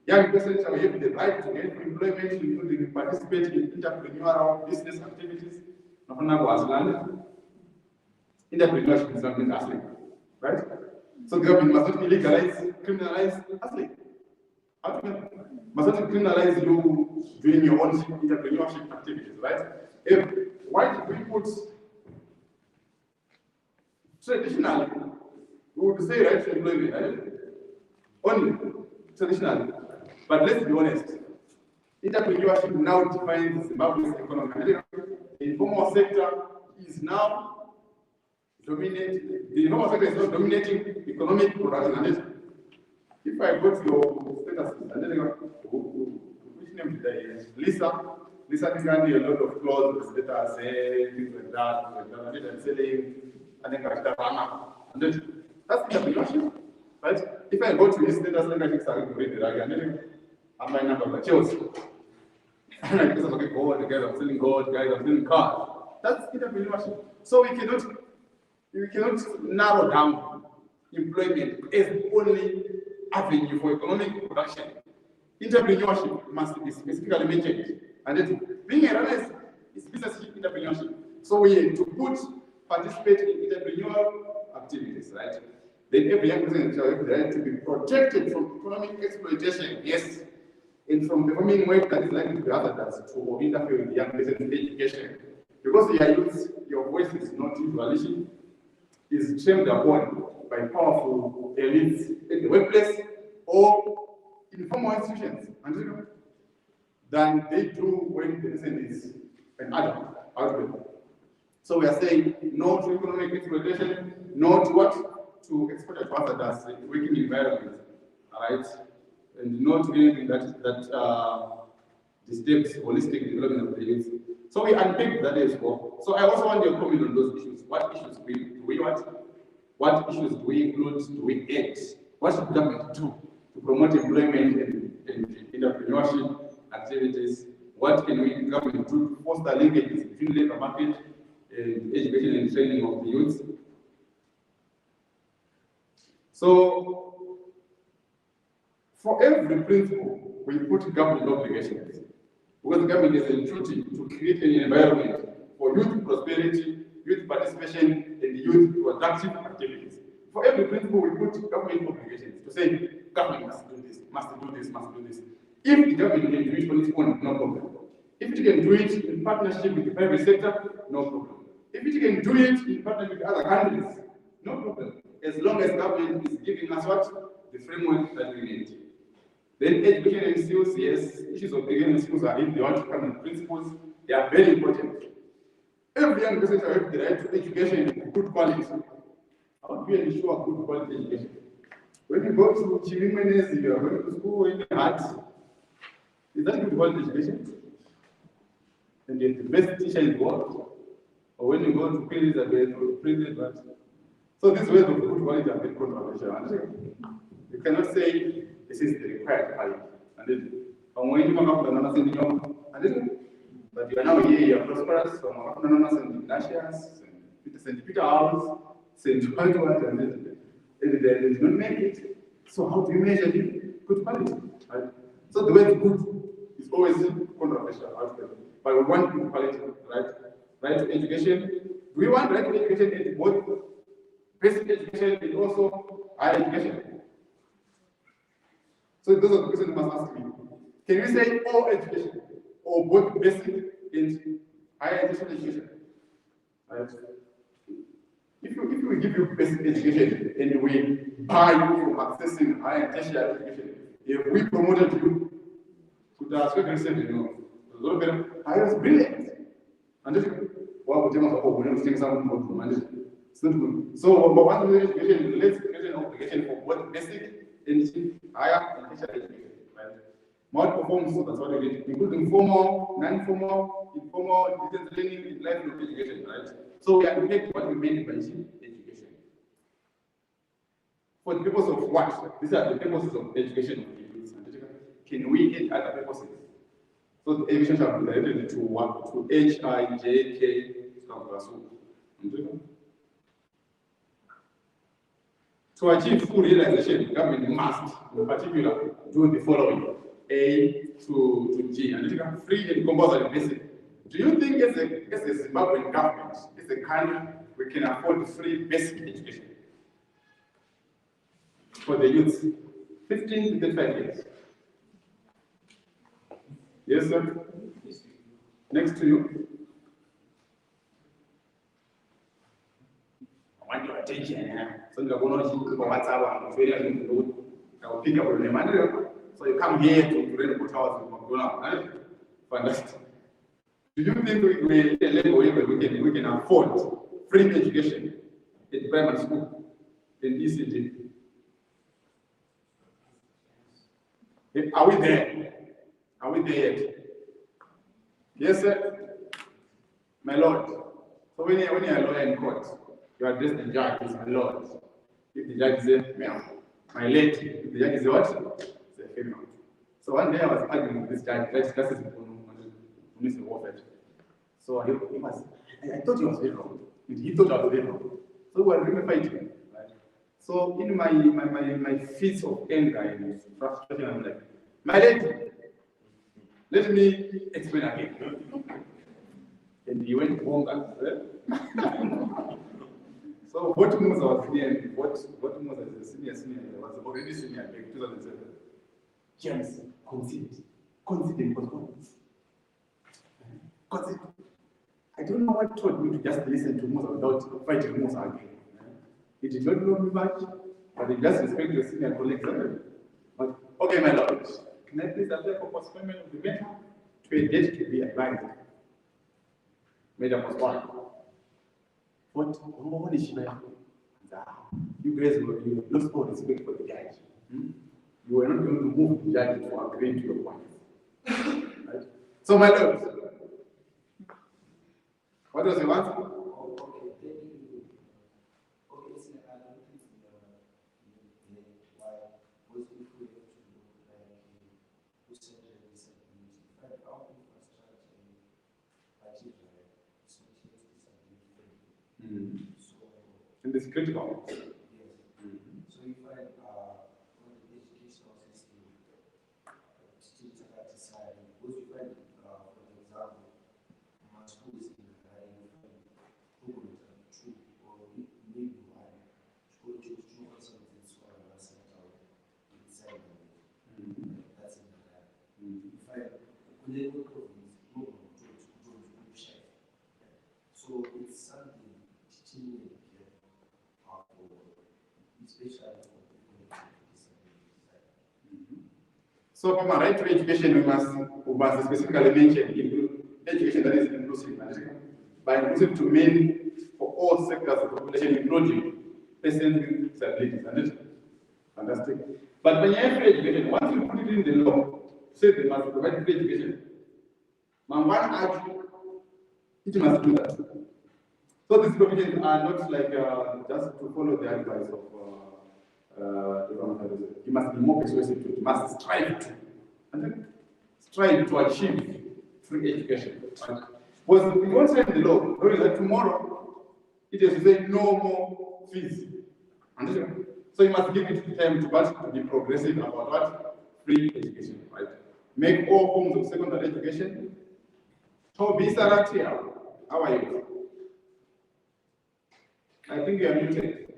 Young persons shall have the right to get employment, including participate in entrepreneurial business activities. Entrepreneurship is something hustling, right? So the government must not illegalize, criminalize hustling. Must not criminalize you doing your own entrepreneurship activities, right? Why did we put traditionally, we would say right to employment, right? Only traditionally. But let's be honest, entrepreneurship now defines Zimbabwe's economy. The informal sector is now dominating, the informal sector is not dominating economic production. If I go to your status, and then which name did I use? Lisa can do a lot of clothes, status, things like that, and selling, and then and then that's entrepreneurship, right? If I go to his status, then I think I read the rag, and then I'm my number of Chelsea. And I guess I'm like, gold, guys, I'm selling gold, guys, I'm selling cars. That's entrepreneurship. So we cannot narrow down employment as the only avenue for economic production. Entrepreneurship must be specifically mentioned. And then being a runner is business entrepreneurship. So we have to participate in entrepreneurial activities, right? Then every young person shall have the right to be protected from economic exploitation, yes, and from performing work that is likely to be hazardous to or interfere with the young person's education. Because your voice is not evaluation, is shamed upon by powerful elites in the workplace or informal institutions, than they do when the person is an adult out there. So we are saying no to economic exploitation, no to what? To exploit a hazardous working environment, right? And not anything that disturbs holistic development of the youth. So we unpicked that as well. So I also want your comment on those issues. What issues do we want? What issues do we include? Do we act? What should government do to promote employment and entrepreneurship activities? What can we government do to foster linkages between labor market and education and training of the youth? So, for every principle, we put government obligations. Because the government is a duty to create an environment for youth prosperity, youth participation, and youth productive activities. For every principle, we put government obligations to say, government must do this, must do this, must do this. If the government can do it on its own, no problem. If it can do it in partnership with the private sector, no problem. If it can do it in partnership with other countries, no problem. As long as government is giving us what? The framework that we need. Then education and skills, yes, issues of education and skills are if they want to come in principles, they are very important. Every young person should have the right to education in good quality. How do you ensure good quality education? When you go to Chimimenes, you are going to school in the heart. Is that good quality education? And you're the best teacher in the world. Or when you go to Queen Elizabeth or President, what? So these ways of good quality are very controversial. You cannot say this is the required quality. And then, when you come up with another thing, but you are now here, you are prosperous, and Ignatius, St. Peter House, St. Edward, and they did not make it. So how do you measure good quality? Right? So the word good is always controversial. But we want good quality, right? Right to education. Do we want right to education in both basic education and also higher education? So those are the questions you must ask me. Can we say all education or both basic and higher education? Right? If we give you basic education and we buy you from accessing higher tertiary education, if we promoted you to the aspect and said, I was brilliant. And this what we think it's not good. So what is education? Let's create an obligation for both basic and higher and tertiary education. Right? More performance, so that's what we did, including formal, non-formal, informal, distance learning, and lifelong education, right? So we advocate what we mean by education. For the purpose of what? These are the purposes of education. Can we add other purposes? So the education shall be directed to what? To HIJK. To achieve full realization, government must, in particular, do the following: A to G, and it can free and compulsory basic. Do you think as a Zimbabwean government, as a country, we can afford free basic education for the youth? 15 to 35 years. Yes, sir? Next to you. I want your attention. So you're going to I'll pick up your name. So you come here to read the hours. Fantastic. Do you think we at a level where we can afford free education in primary school in ECG? Are we there? Are we there yet? Yes, sir. My Lord. So when you're a lawyer in court, you address the judge as my Lord. If the judge says, ma'am, my lady, if the judge is what? It's a female. So one day I was arguing with this judge, discussing Mr. Warfare. So I thought he was very wrong. He thought I was very wrong. So we were really fighting. Right? So in my fits of anger and frustration, I'm like, my lady, let me explain again. And he went home and so what moves I was senior, what moves as a senior, I was already senior in 2007. James, consider postponements. Consider. I don't know what told me to just listen to Musa without fighting Musa again. It did not know me much, but it just respect your senior colleagues. But, okay, my Lord, can I please apply for postponement of the matter to a date to be advised? Matter postponed. What is she? You guys you lost all respect for the judge. You were not going to move the judge to agree to your point. Right? So, my Lord, what does he want? And it's critical. So you find on the educational system, still decide, because you find, for example, my school is in the program two or maybe one, go to two consultants or a center inside that's in the you find when they go to this program to share. So it's something teaching especially for people with disabilities. So from a right to education, we must specifically mention education that is inclusive. By inclusive to mean for all sectors of the population, including persons with disabilities. Fantastic. But when you have free education, once you put it in the law, say they must provide free education, man, one argue, it must do that. So these provisions are not like just to follow the advice of you must be more persuasive to, you must strive to, and then strive to achieve free education. Right? Because we won't say in the law, knowing that tomorrow it is to say no more fees. Understand? So you must give it time to be progressive about what? Free education, right? Make all forms of secondary education. Toby Saratia, how are you? I think you are muted.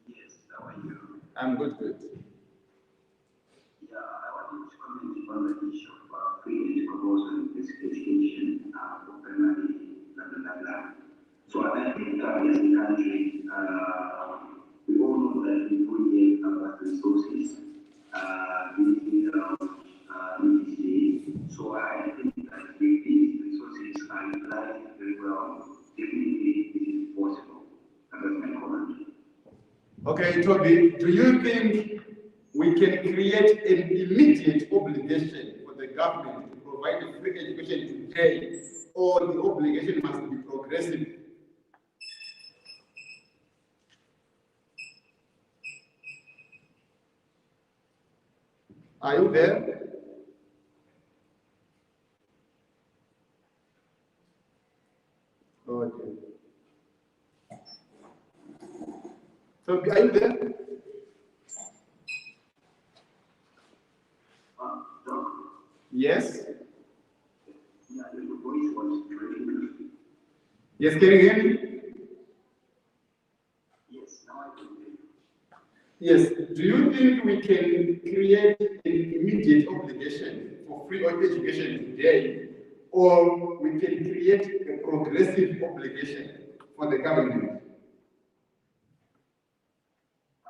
Yes, how are you? I'm good. Yeah, I wanted to comment on the issue of free proposal in basic education for primary, So I think as a country, we all know that we don't get about resources, visiting around ETC. So I think that if these resources are utilized very well, definitely it is possible. And that's my comment. Okay, Toby, do you think we can create an immediate obligation for the government to provide a free education today, or the obligation must be progressive? Are you there? Okay. So, are you there? Yes? Yeah, the voice was very. Yes, can you hear me? Yes, now I can hear you. Yes. Do you think we can create an immediate obligation for free education today, or we can create a progressive obligation for the government? I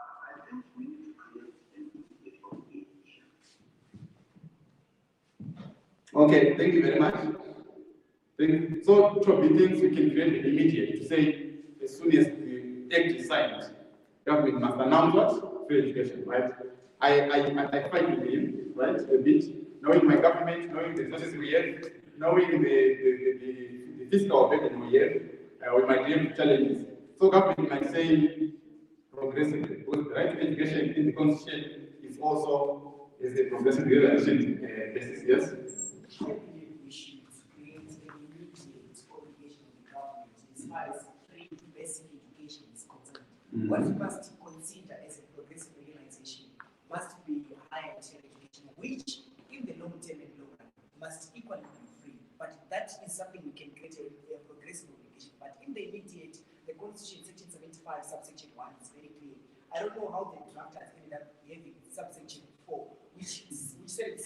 think we need to create an immediate obligation. Okay, thank you very much. So, Toby thinks we can create an immediate to say, as soon as the act is signed, government must announce what? Free education, right? I fight with him, right, a bit, knowing my government, knowing the resources we have, knowing the fiscal burden we have, we might have challenges. So government might say progressively, because the right to education in the constitution is also a progressive realization basis, yes? I believe we should create an immediate obligation of the government as far as free basic education is concerned. What we must consider as a progressive organization must be higher tertiary education, which in the long term and long run must equally be free. But that is something we can create a progressive obligation. But in the immediate, the Constitution, Section 75, subsection 1 is very clear. I don't know how the drafters ended up having subsection 4, which started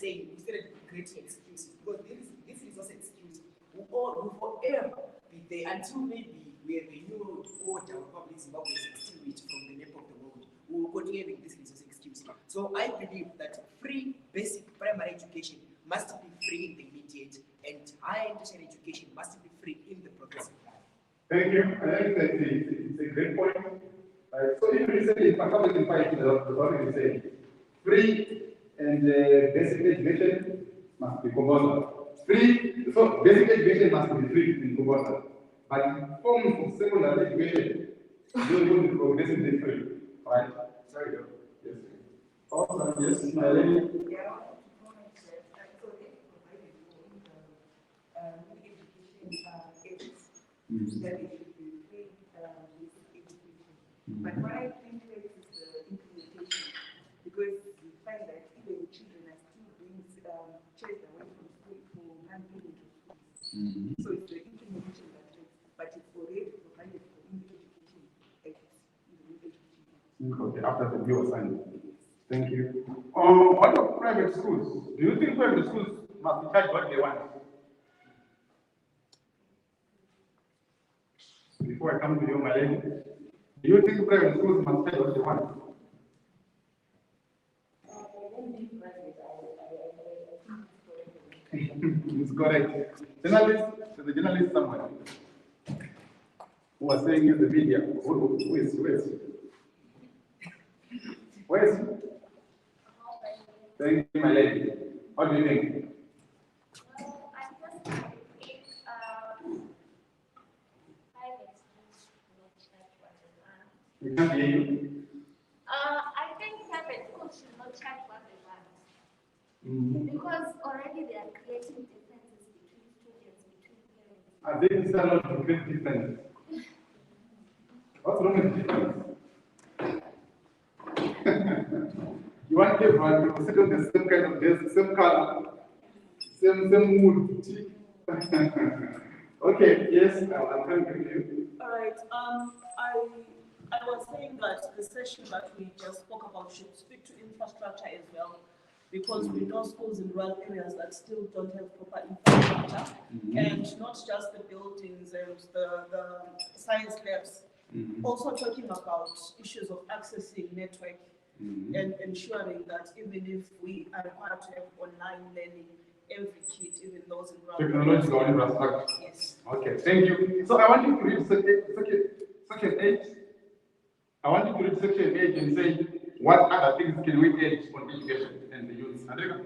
creating excuses, because this resource excuse will forever be there until maybe we have a new order of public Zimbabwe is extinguished from the map of the world. We will continue having this resource excuse. So I believe that free basic primary education must be free in the immediate, and higher tertiary education must be free in the progressive plan. Thank you. I think that it's a great point. So if you say if public information the government is saying free and basic education must be compulsory. Free, so basic education must be free and compulsory. But forms of secondary education don't want to progressively free. Right? Sorry, yes. Also, yes, my lady. Yeah, I want to comment that so they provided for the education aids. that it should be free this education. But what I think is the implementation, because we find that even children are still being chased away from school for non-payment of schools. So it's the implementation that takes, but it's already provided for in the Education Act, in the new education. Okay, after the bill was signed. Thank you. What about private schools? Do you think private schools must be charged what they want? Before I come to you, my lady, do you think private schools must charge what they want? It's correct. Journalists, the journalist somewhere who was saying in the media, who is? Where is he? Thank you, my lady. What do you think? Well, I just think private schools not charge what they want. We can't hear you. I think private schools should not charge what they want. Because already they are creating differences between students, between parents. I think it's not to create difference. What's wrong with difference? You want everyone to sit on the same kind of desk, same color, same mood. Okay, yes, I'm trying to hear you. All right. I was saying that the session that we just spoke about should speak to infrastructure as well, because we know schools in rural areas that still don't have proper infrastructure, and not just the buildings and the science labs. Also talking about issues of accessing network and ensuring that even if we are required to have online learning, every kid, even those in rural Technological infrastructure. Yes. Okay, thank you. So I want you to read section 8. I want you to read section 8 and say, what other things can we add on education and the youth? Andrea,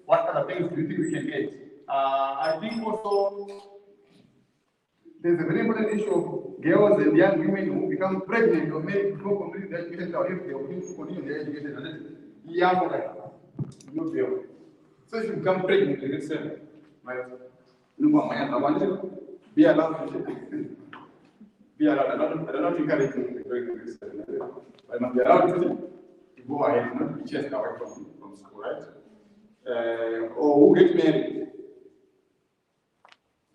what other things do you think we can add? I think also there's a very important issue of girls and young women who become pregnant or maybe before completing their education or if they are willing to continue their education. And then young girl, no girl. So if you become pregnant, you can say, right? I want to be allowed to be allowed. I don't know if you can I must be allowed to go ahead, not be chased away from school, right? Or who get married,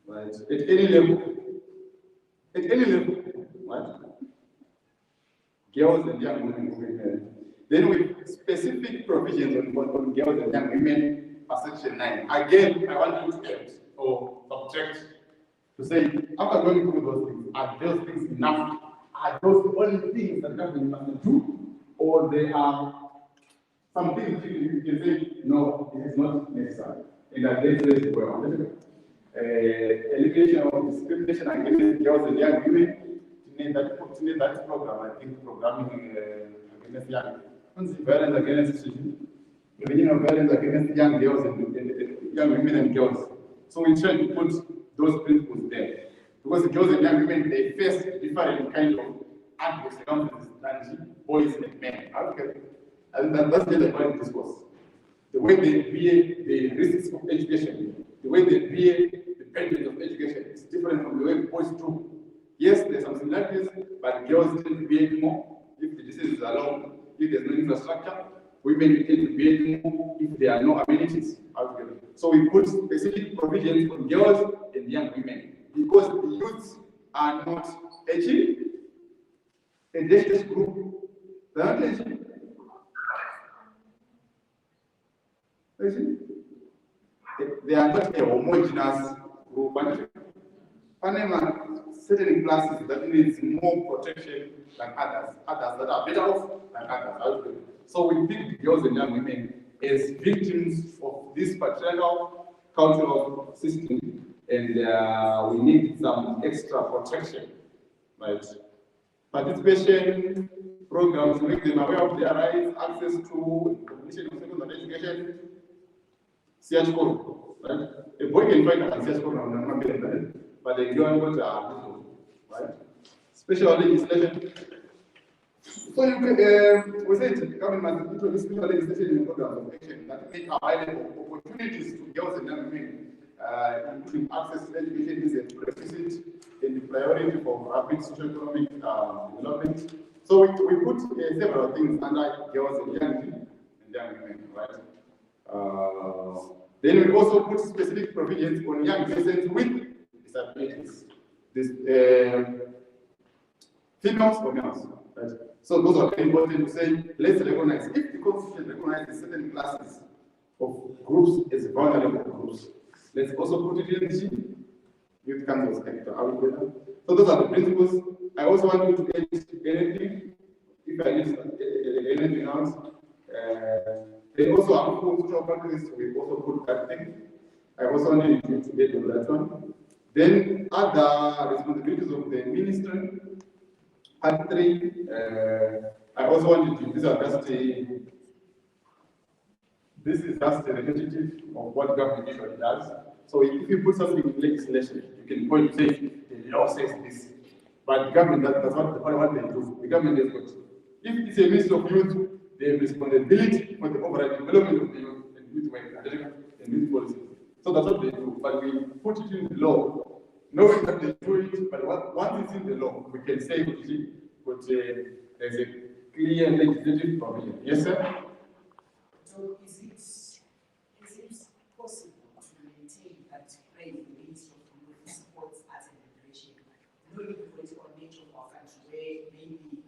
right? At any level. At any level, right? Girls and young women who get married. Then with specific provisions on girls and young women, section 9. Again, I want you to add or subtract to say, after going through those things, are those things enough? Are those the only things that government must do? Or there are some things you can say, no, it is not necessary. And that they say, well, elimination of discrimination against girls and young women, to name that program, I think programming against violence against children, prevention of violence against young girls and young women and girls. So we try to put those principles there. Because the girls and young women, they face different kind of adverse circumstances than boys and men. Okay. And that's the point discourse. The way they behave, the risks of education, the way they behave, the benefits of education is different from the way boys do. Yes, there's some similarities, but girls tend to behave more if the disease is allowed, if there's no infrastructure. Women tend to behave more if there are no amenities altogether. So we put specific provisions for girls and young women because the youths are not a justice group. They're not they are not a homogeneous group. Panama, certain classes that needs more protection than others that are better off than others. So we pick girls and young women as victims of this patriarchal cultural system, and we need some extra protection, right? Participation programs make them aware of their rights, access to completion of secondary education. CH code, right? A boy can find a CH code, but the girl got little, right? Special legislation. So you can, we said government must introduce special legislation in programs of action that make available opportunities to girls and young women, including access to education is a prerequisite, and priority for rapid socio-economic development. So we put several things under girls and young women, right? Then we also put specific provisions on young persons with disabilities. This, females or males, right? So those are very important to say, let's recognize, if the Constitution recognizes certain classes of groups as vulnerable groups, let's also put it in the Youth Council's Act. So those are the principles. I also want you to add anything, if I use anything else. They also are full social practice, we also put that thing. I also want you to add on that one. Then other responsibilities of the ministry. Part 3, I also wanted to, this is just a repetitive of what government usually does. So if you put something in legislation, you can point to say the law says this. But the government, that's not what they do. The government is good. If it's a ministry of youth, they have responsibility for the overall development of the youth and youth work and youth policy. So that's what they do. But we put it in the law, knowing that they do it, but once it's in the law, we can say there's a clear legislative provision. Yes, sir? So is it possible to maintain that phrase the Ministry of Youth supports as an federation, knowing the political nature of our country, where maybe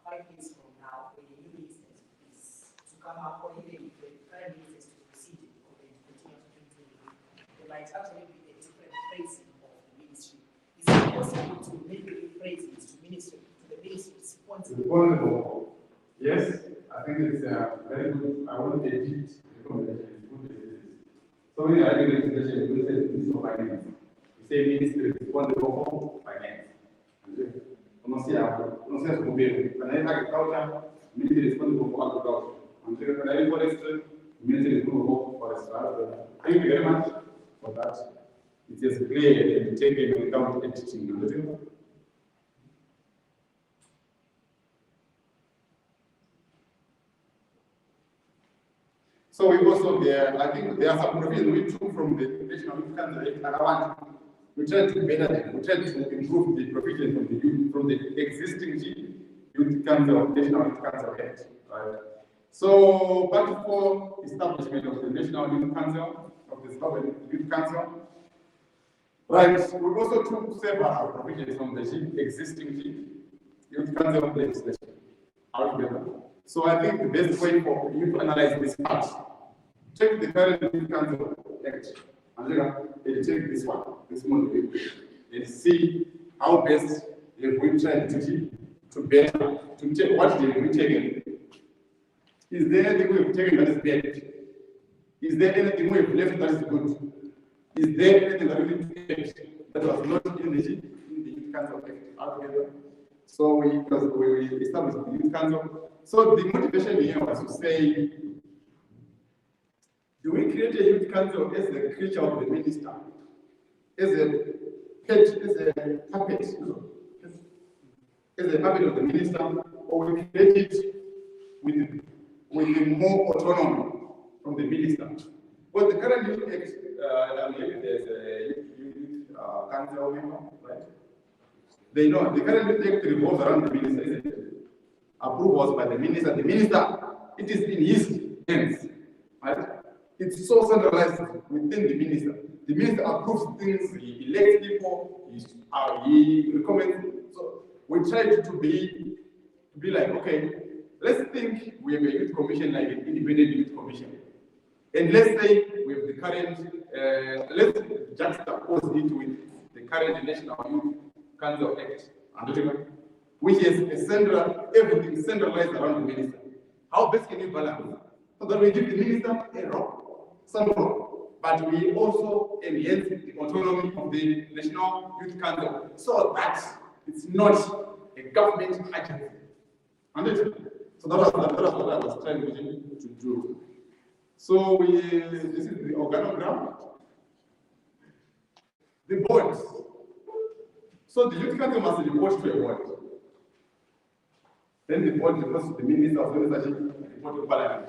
5 years from now, when a new minister is to come up, or even if the current minister is to proceed or continue to do, there might actually be a different phrasing of the ministry. Is it possible to make the phrases to ministry, to the ministry responsible? Yes, I think it's very good. I want to edit the conversation. So when you are doing legislation, you say Ministry of Finance. You say Ministry responsible for finance. Non sia scoprire. When I have agriculture, Ministry responsible for agriculture. When I have forestry, Ministry responsible for forestry. Thank you very much for that. It is clear and taken into account editing. So we also I think there are some provisions we took from the National Youth Council Act. We tried to better them. We tried to improve the provisions from the existing Youth Council, National Youth Council Act. Right. So part 4, establishment of the National Youth Council, of the Zimbabwe Youth Council. Right. We also took several provisions from the existing Youth Council legislation altogether. So I think the best way for you to analyze this part, take the current Youth Council Act, and take this one, and see how best if we try to better, to take what have we taken. Is there anything we have taken that is bad? Is there anything we have left that is good? Is there anything that we need to take that was not in the Youth Council Act altogether? So we established the Youth Council. So the motivation here was to say, do we create a Youth Council as the creature of the minister, as a puppet of the minister, or we create it with more autonomy from the minister? Well, the current Youth Act, there's a Youth Council member, right? They know the current Youth Act revolves around the minister, isn't it? Approvals by the minister. The minister, it is in his hands, right? It's so centralized within the minister. The minister approves things, he elects people, he recommends. So we try to be like, okay, let's think we have a youth commission, like an independent youth commission. And let's say we have the current, let's juxtapose it with the current National Youth Council Act, which is everything centralized around the minister. How best can we balance? So that we give the minister some role, but we also enhance the autonomy of the National Youth Council so that it's not a government agency. So that was what I was trying to do. So this is the organogram. The boards. So the Youth Council must report to a board. Then the board reports to the minister of legislation and report to parliament.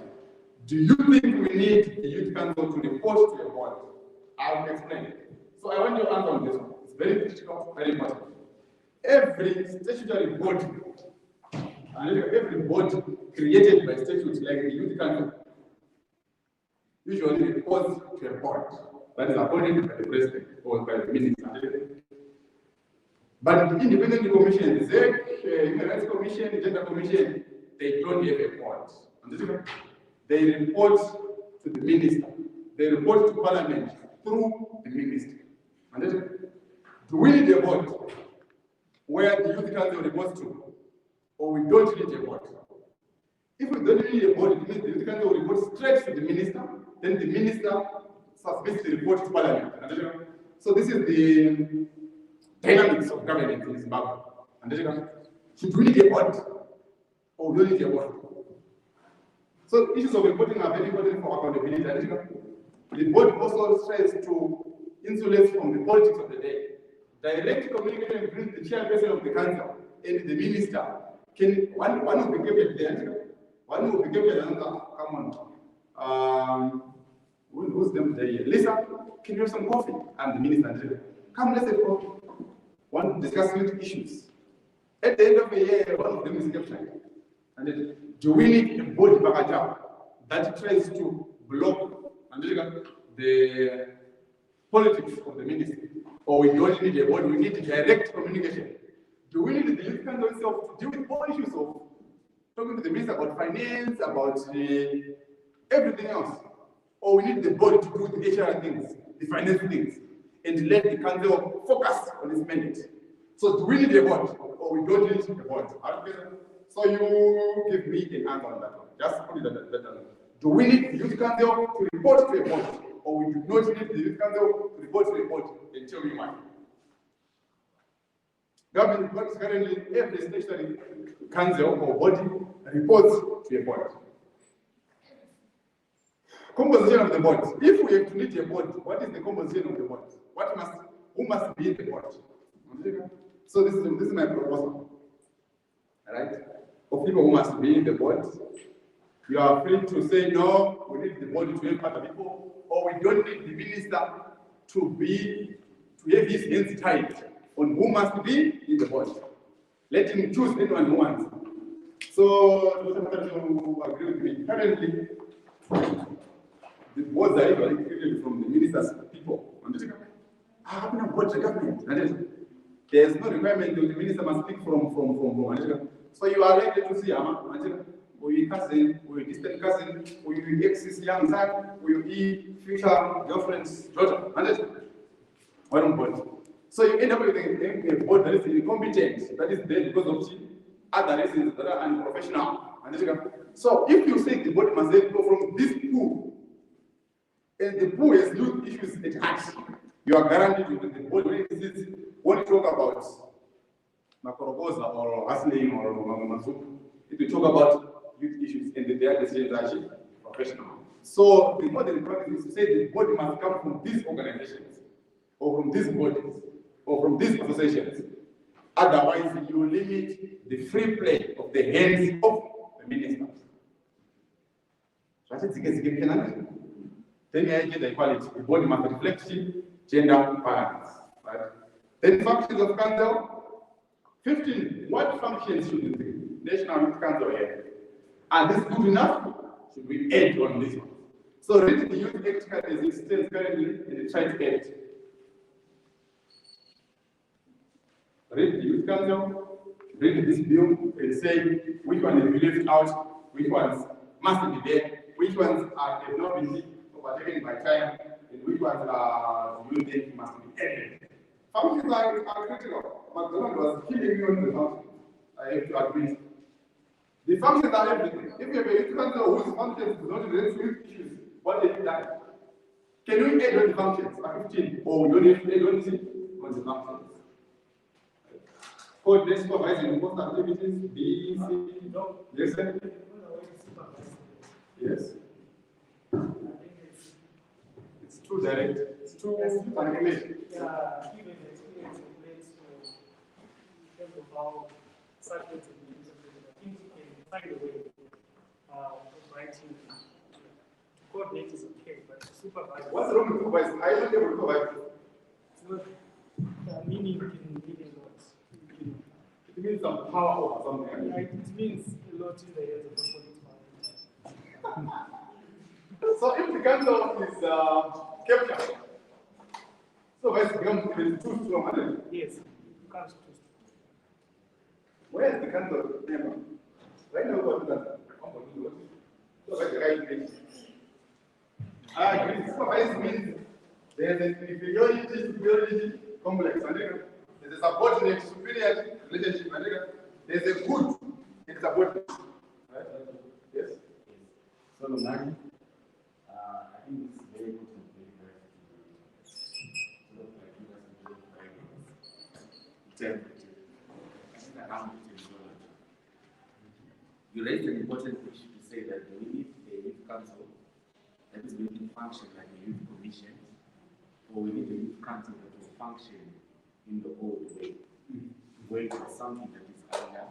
Do you think we need the Youth Council to report to a board? I will explain. So I want your answer on this one. It's very critical, very important. every statutory body, and every body created by statute, like the youth council, usually reports to a board that is appointed by the president or by the minister. But the independent commission, the Human Rights Commission, the Gender Commission, they don't have a board. They report to the minister. They report to parliament through the minister. Do we need a board where the youth council reports to, or we don't need a board? If we don't need a board, it means the youth council will report straight to the minister, then the minister submits the report to parliament. So this is the dynamics of government in Zimbabwe. Should we need a board, or we don't need a board? So issues of reporting are very important for accountability. The board also tries to insulate from the politics of the day. Direct communication between the chairperson of the council and the minister can one will be kept there, one will be kept another. Come on, who's them today? Lisa, can you have some coffee? And the minister, come, let's have coffee. One discuss youth issues. At the end of the year, one of them is captured. And then, do we need a body that tries to block the politics of the ministry? Or we don't need a body, we need direct communication. Do we need the youth council itself to deal with all issues of talking to the minister about finance, about everything else? Or we need the body to do the HR things, the finance things, and let the council focus on its mandate? So do we need a board, or we don't need a board? So you give me an answer on that one. Just put it at that. Do we need the youth council to report to a board, or we do not need the youth council to report to a board? And tell me why. Government works currently, every statutory council or body reports to a board. Composition of the board. If we have to need a board, what is the composition of the board? Who must be in the board? So this is my proposal. Alright? For people who must be in the board, you are free to say no, we need the board to help other people, or we don't need the minister to have his hands tied on who must be in the board. Let him choose anyone who wants. So, you agree with me. Currently, the boards are usually created from the minister's people. How can I board the government? There's no requirement that the minister must speak from. So you are likely to see or your cousin, or your distant cousin, or your ex's young son, or your future girlfriend's daughter. One board. So you end up with a board that is incompetent, that is there because of other reasons that are unprofessional. So if you say the board must go from this pool, and the pool has no issues at heart, you are guaranteed with the board when you talk about Makorogoza or Hustling or Mamazuku, if you talk about youth issues and their decisions are actually professional. So the modern practice is to say the body must come from these organizations, or from these bodies, or from these associations. Otherwise, you limit the free play of the hands of the ministers. Then gender equality, the body must reflect gender balance. Right? Then functions of council. 15. What functions should the National Youth Council have? Are this good enough? Should we add on this one? So read the Youth Act as it stands currently and try to add. Read the Youth Council, read this bill and say which one is left out, which ones must be there, which ones have not been overtaken by time, and which ones you think must be added. Functions are critical. McDonald was killing you on the functions. I have to admit. The functions are everything. If you have a youth council whose functions do not relate to youth issues, what have you done? Can we add on the functions at 15? Or we don't have to add on the functions? Coordinate supervising important activities, B, C, no. Yes, sir? Yes. It's too direct. It's too manipulative. Yeah, given the experience of place in terms of how subjects have been interpreted, I think you can find a way of writing to coordinate is okay, but to supervise. What's wrong with supervising? I don't have a supervisor. It's not meaning in words. some power over something. Yeah, it means a lot in the hands of the police. So if the council is captured, so it becomes too strong. Yes, it becomes too Where is the council member? Right now, what is that? So that's the right place. I agree. Supervise means there's an inferiority, superiority complex, and there's a subordinate superior relationship, and there's a good in subordinate. Right? Yes? So, Nani, I think this is very important, very sort of like give us a little guidance. Around technology. You raised an important issue to say that we need a youth council that is going to function like a youth commission, or we need a youth council that will function in the old way, where it's something that is under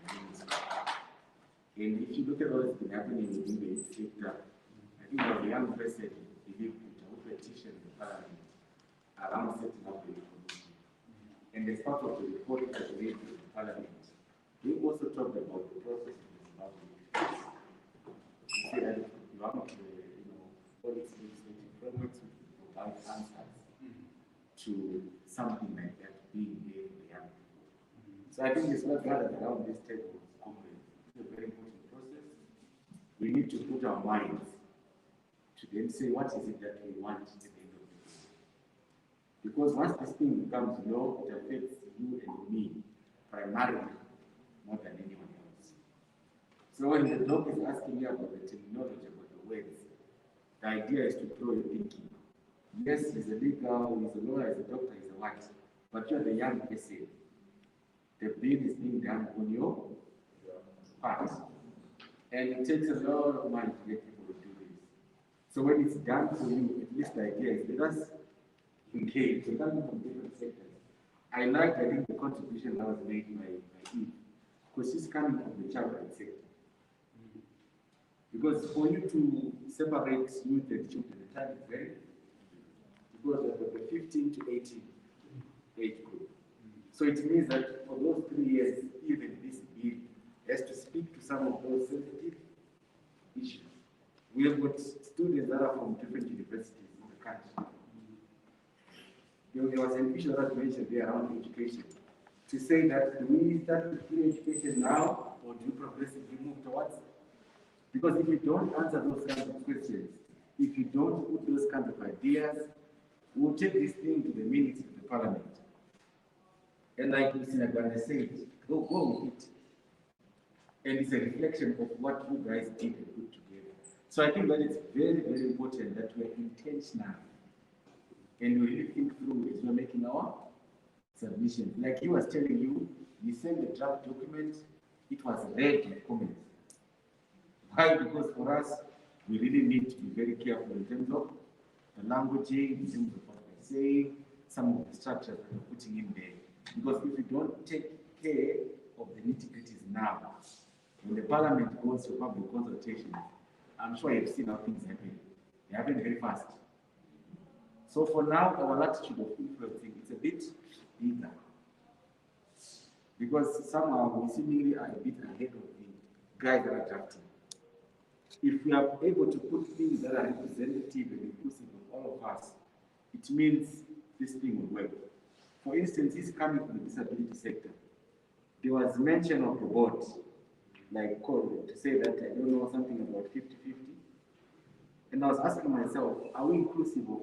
the ministry. And if you look at what has been happening within the youth sector, I think as a young person, we petition the parliament around setting up a youth commission. And as part of the report that we made to the parliament, we also talked about the process in Zimbabwe. We say that one of the policy legislative frameworks would provide answers to something like that being there in the young people. So I think it's not gathered around this table, comrades. It's a very important process. We need to put our minds to then say what is it that we want at the end of the day. Because once this thing becomes law, it affects you and me primarily more than anyone else. So when the doc is asking me about the terminology, about the words, the idea is to throw you thinking. Yes, he's a legal, he's a lawyer, he's a doctor, he's a what, but you're the young person. The bill is being done on your part. And it takes a lot of money to get people to do this. So when it's done for you, at least the idea is let us engage. We're coming from different sectors. I think the contribution that was made by Eve, because she's coming from the child rights sector. Because for you to separate youth and children, the time is very because of the 15 to 18 age group. So it means that for those 3 years, even this bill has to speak to some of those sensitive issues. We have got students that are from different universities in the country. There was an issue that mentioned there around education. To say that do we start with free education now, or do you progressively move towards? Because if you don't answer those kinds of questions, if you don't put those kinds of ideas, we'll take this thing to the minutes of the parliament. And like Mr. Nagwana said, go with it. And it's a reflection of what you guys did and put together. So I think that it's very, very important that we're intentional and we really think through as we're making our submission. Like he was telling you, we sent the draft document, it was read with comments. Why? Because for us, we really need to be very careful in terms of the languaging, in terms of what we're saying, some of the structures that we're putting in there. Because if we don't take care of the nitty-gritties now, when the parliament goes for public consultation, I'm sure you've seen how things happen. They happen very fast. So for now, our latitude of influencing is a bit bigger. Because somehow we seemingly are a bit ahead of the guys that are drafting. If we are able to put things that are representative and inclusive of all of us, it means this thing will work. For instance, he's coming from the disability sector. There was mention of the board, like code, to say that I don't know something about 50-50. And I was asking myself, are we inclusive of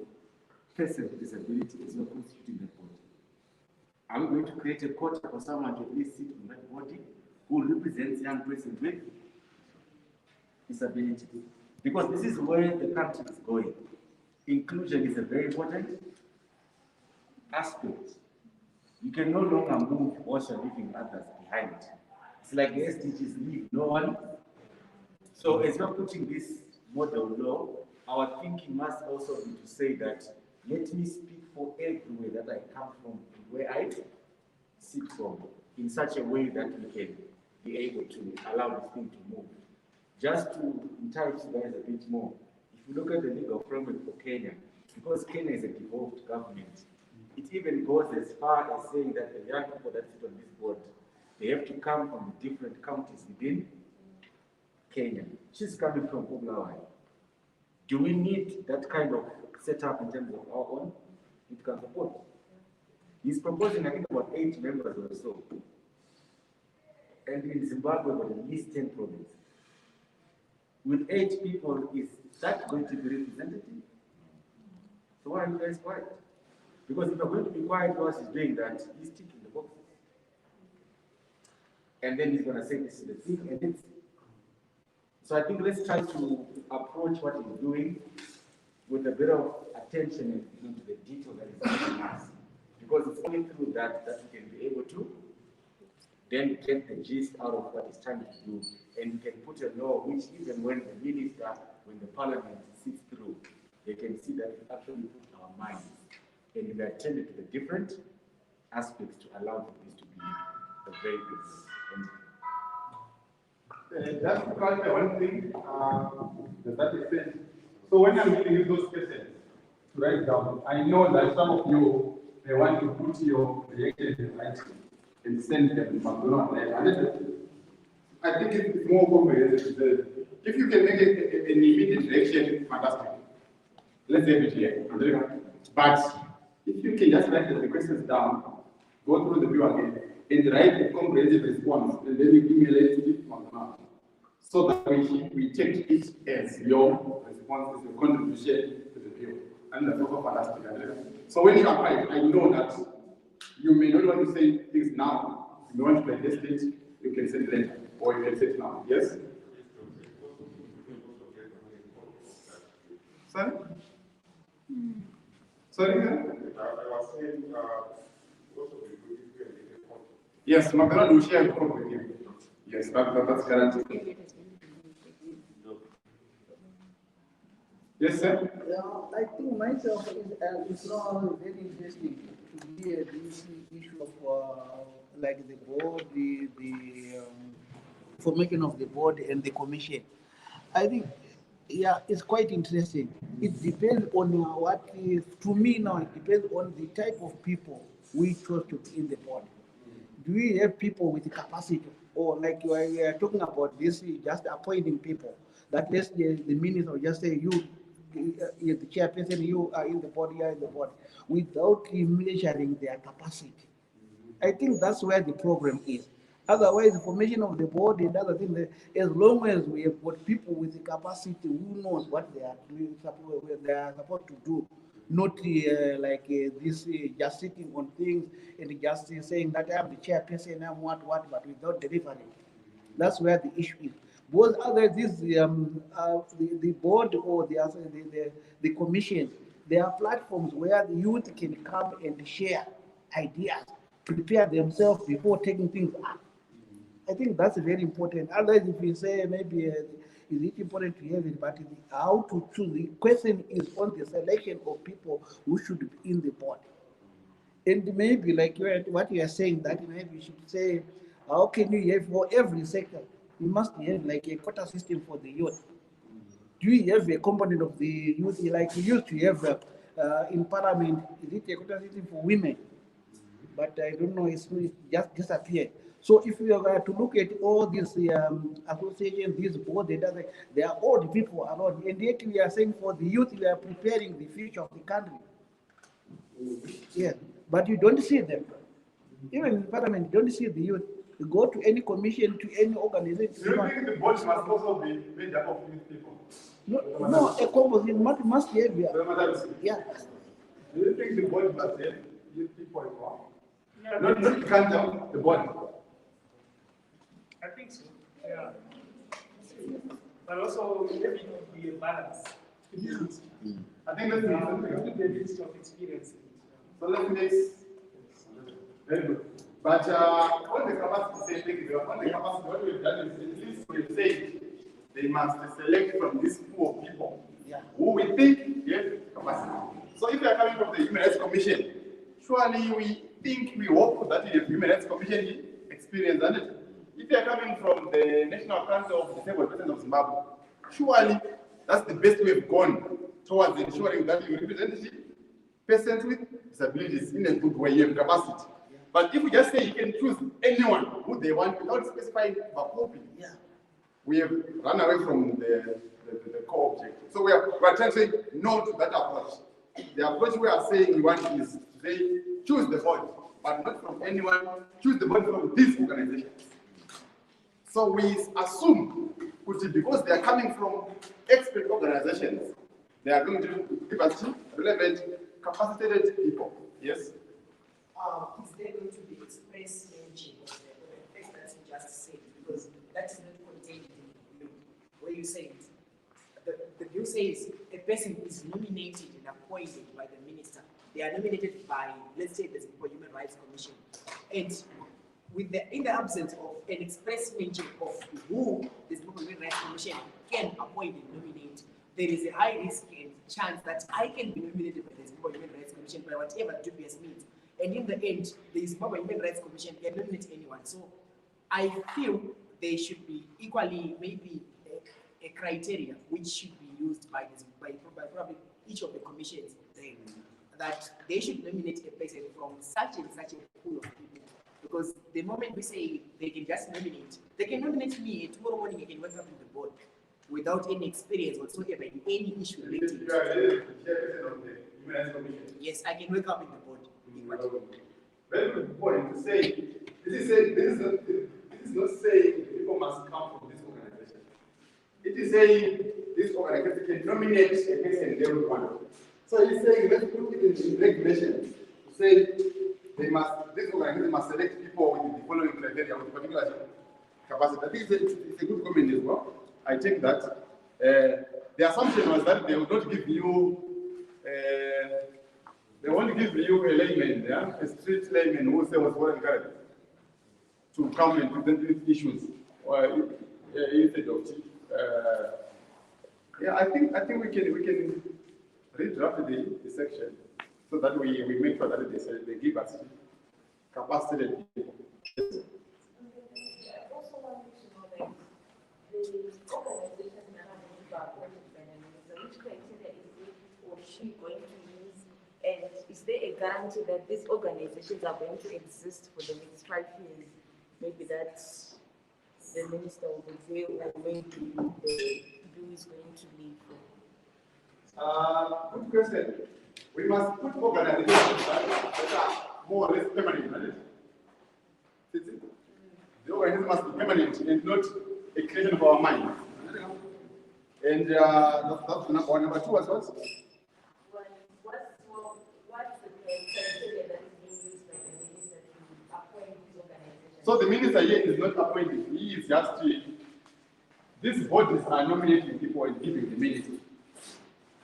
persons with disability as well constituting that body? Are we going to create a quota for someone to at least sit on that body who represents young persons with disability? Because this is where the country is going. Inclusion is a very important aspect. You can no longer move while you're leaving others behind. It's like the SDGs leave no one. So as we're putting this model law, our thinking must also be to say that let me speak for everywhere that I come from and where I sit from in such a way that we can be able to allow this thing to move. Just to entice you guys a bit more, if you look at the legal framework for Kenya, because Kenya is a devolved government, it even goes as far as saying that the young people that sit on this board, They have to come from different counties within Kenya. She's coming from Bulawayo. Do we need that kind of setup in terms of our own? It can support. He's proposing, I think, about 8 members or so. And in Zimbabwe, about at least 10 provinces. With 8 people, is that going to be representative? So why are you guys quiet? Because if you're going to be quiet whilst he's doing that, he's ticking the boxes. And then he's going to say this is the thing, and it's. So I think let's try to approach what he's doing with a bit of attention into the detail that he's giving us. Because it's only through that that we can be able to then get the gist out of what he's trying to do. And we can put a law which even when the minister, when the parliament sits through, they can see that we actually put our minds and we attended to the different aspects to allow for this to be a very good thing. Just to clarify one thing, that extent. So when I'm giving you those questions to write down, I know that some of you may want to put your reactions in writing and send them to McDonald's. I think it's more comprehensive. If you can make an immediate reaction, fantastic. Let's have it here. But if you can just write the questions down, go through the view again, and write a comprehensive response, and then you email it to McDonald's. So that we take it as your response, as your contribution to the bill. And that's also fantastic. So when you apply, I know that you may not want to say things now. You may want to digest it, you can say it later, or you can say it now. Yes? Sorry? Sorry? I was saying, yes, McDonald will share a code with you. Yes, that's guaranteed. Yes, sir? Yeah, I think myself it's not very interesting to hear this issue of like the board, the formation of the board and the commission. I think, yeah, it's quite interesting. It depends on what is, to me now, it depends on the type of people we chose to be in the board. Do we have people with the capacity, or like we are talking about this, just appointing people, that let's the minister just say you, the chairperson, you are in the board, you are in the board, without measuring their capacity. I think that's where the problem is. Otherwise, the formation of the board and other things, as long as we have got people with the capacity who knows what they are doing, they are supposed to do, not this just sitting on things and just saying that I'm the chairperson, I'm what, but without delivering. That's where the issue is. Both other the board or the commission, there are platforms where the youth can come and share ideas, prepare themselves before taking things up. I think that's very important. Otherwise, if you say maybe is it important to have it, but how to choose, the question is on the selection of people who should be in the board. And maybe like what you are saying, that maybe you should say, how can you have for every sector? You must have like a quota system for the youth. Do you have a component of the youth, like you used to have in parliament, is it a quota system for women? But I don't know, it's just disappeared. So if you are to look at all these associations, these boards, they are all the people around. And yet we are saying for the youth, we are preparing the future of the country. Yes, but you don't see them. Even in parliament, you don't see the youth. You go to any commission, to any organization. Do you think the board must also be made up of youth people? No, a composite must have. Yeah. Do you think the board must have youth people involved? Not you can't tell the board. I think so. Yeah. But also maybe it would be a balance. I think that's the list of experience. So let's mix. Very good. But on the capacity, on the capacity, what we've done is at least we've said they must select from this pool of people who we think have capacity. So if you are coming from the Human Rights Commission, surely we hope that you have Human Rights Commission experience on it. If you are coming from the National Council of Disabled Persons of Zimbabwe, surely that's the best way we've gone towards ensuring that you represent persons with disabilities in a good way, you have capacity. But if we just say you can choose anyone who they want without specifying Bakopi, we have run away from the core objective. So we are trying to say no to that approach. The approach we are saying we want is to say choose the body, but not from anyone, choose the body from these organizations. So we assume, because they are coming from expert organizations, they are going to give us relevant, capacitated people. Yes? Is there going to be express mention of the text that you just said? Because that is not contained in the bill. Where you say it, the bill says a person is nominated and appointed by the minister. They are nominated by, let's say, the Zimbabwe Human Rights Commission. And in the absence of an express mention of who the Zimbabwe Human Rights Commission can appoint and nominate, there is a high risk and chance that I can be nominated by the Zimbabwe Human Rights Commission by whatever dubious means. And in the end, the Zimbabwe Human Rights Commission can nominate anyone. So I feel there should be equally maybe a criteria which should be used by probably each of the commissions then, that they should nominate a person from such and such a pool of people. Because the moment we say they can just nominate, they can nominate me, and tomorrow morning I can wake up in the board without any experience whatsoever in any issue related. You are the chairperson of the Human Rights Commission. Yes, I can wake up in the board. Very good point to say. This is not saying people must come from this organization. It is saying this organization can nominate a person they would want. So it's saying let's put it in regulations to say this organization must select people with the following criteria with particular capacity. I think it's a good comment as well. I take that. The assumption was that they would not give you they won't give you a layman, a street layman who say was foreign currency to come and present these issues instead of I think we can redraft the section so that we make sure that they give us capacity people. I also wanted to know that the organization that are going to appoint by the minister, which criteria is he or she going to use, and is there a guarantee that these organizations are going to exist for the next 5 years? Maybe that the minister will be there, or maybe the bill is going to leave. Good question. We must put organizations that are more or less permanent, right? The organization must be permanent and not a creation of our mind. And that's number one. Number two was what? What's the criteria that is being used by the minister to appoint these organizations? So the minister here is not appointing. He is just these bodies are nominating people and giving the minister.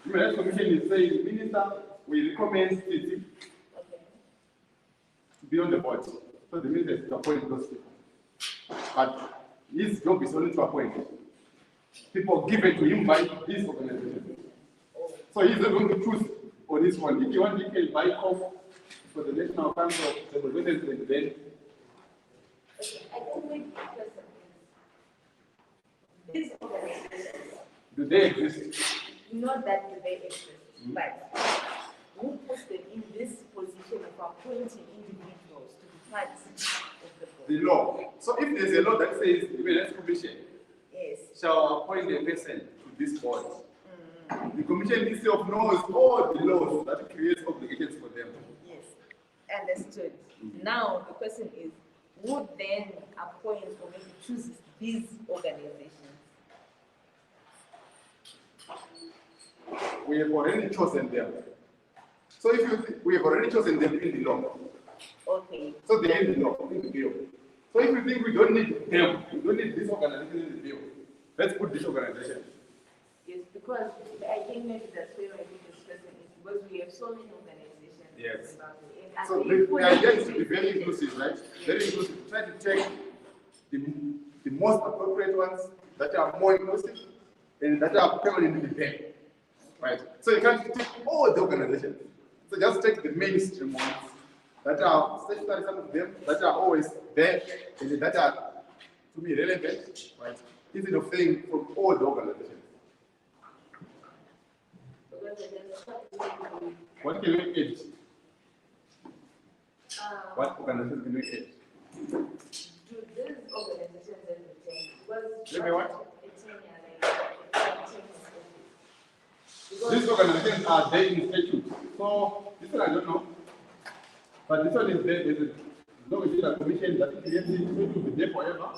The Human Rights Commission is saying the minister will recommend it to be on the board. So the minister is to appoint those people. But his job is only to appoint people given to him by this organization. So he's not going to choose on this one. If you want, he can buy off for the National Council of Civil Liberties, then. I don't make the question. These organizations. Do they exist? Not that do they exist, but who puts them in this position of appointing individuals to be part of the board? The law. So if there's a law that says the Human Rights Commission shall appoint a person to this board, the commission itself knows all the laws that create obligations for them. Yes, understood. Now the question is, would then appoint or maybe choose these organizations? We have already chosen them. So if you we have already chosen them in the law. Okay. So they are in the law, in the bill. So if you think we don't need them, we don't need this organization in the bill, let's put this organization. Yes, because I think maybe that's where I think this person is, because we have so many organizations. Yes. And So the idea is to be very inclusive, right? Very inclusive. Try to take the most appropriate ones that are more inclusive and that are permanently there. Right? So you can't take all the organizations. So just take the mainstream ones that are statutory, some of them that are always there and that are to be relevant, right? Instead of saying from all the organizations. What can we get? What organizations can we add? Do these organizations that retain, Let me what? Because These organizations are there in statute. So this one I don't know. But this one is there. There's no a commission that creates it. This one will be there forever.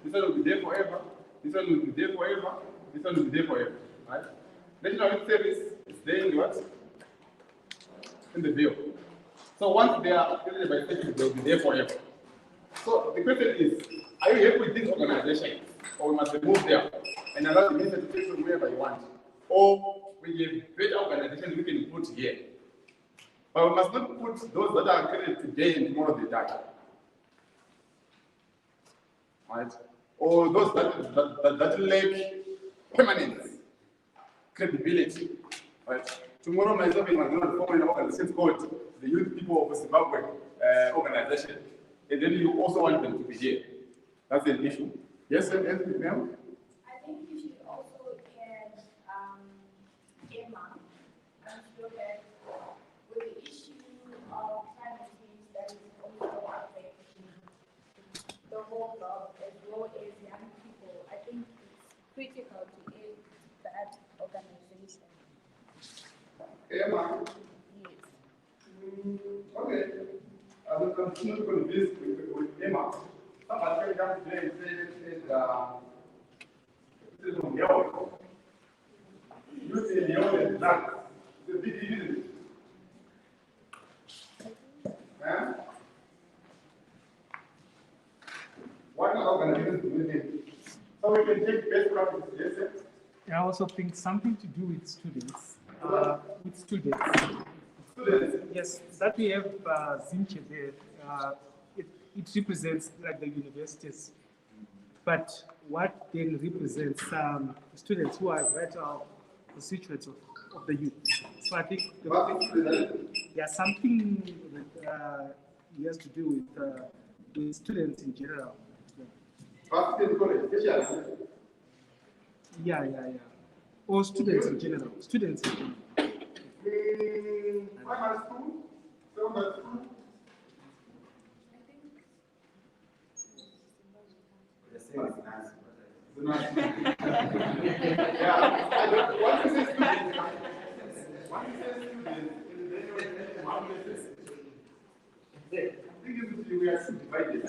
This one will be there forever. This one will be there forever. This one will be there forever. Right? National Health Service is there in the what? In the bill. So once they are created by statute, they will be there forever. So the question is, are you happy with this organization? Or we must remove them and allow the minister to take them wherever you want? Or we have better organizations we can put here. But we must not put those that are created today and tomorrow they die. Right? Or those that lack permanence, credibility. Right? Tomorrow myself and my going to form an organization called the Youth People of Zimbabwe organization. And then you also want them to be here. That's an issue. Yes, ma'am? I think you should also add Emma and look at with the issue of climate change that is also affecting the whole globe as well as young people. I think it's critical to aid that organization. Emma? Yes. Okay. I will continue with this with Emma. Somebody came down today and said, this is from NAYO. You say NAYO is black. It's a big deal, isn't it? Huh? What are organizations doing it? So we can take best practices, yes, sir? I also think something to do with students. Students, yes, that we have Zinche there. It represents like the universities, but what then represents students who are vital constituents of the youth. So I think there's something that has to do with students in general. Yeah. Or students in general. Students in general. Primary school, secondary school. Yeah, I don't, once you say students, we are divided.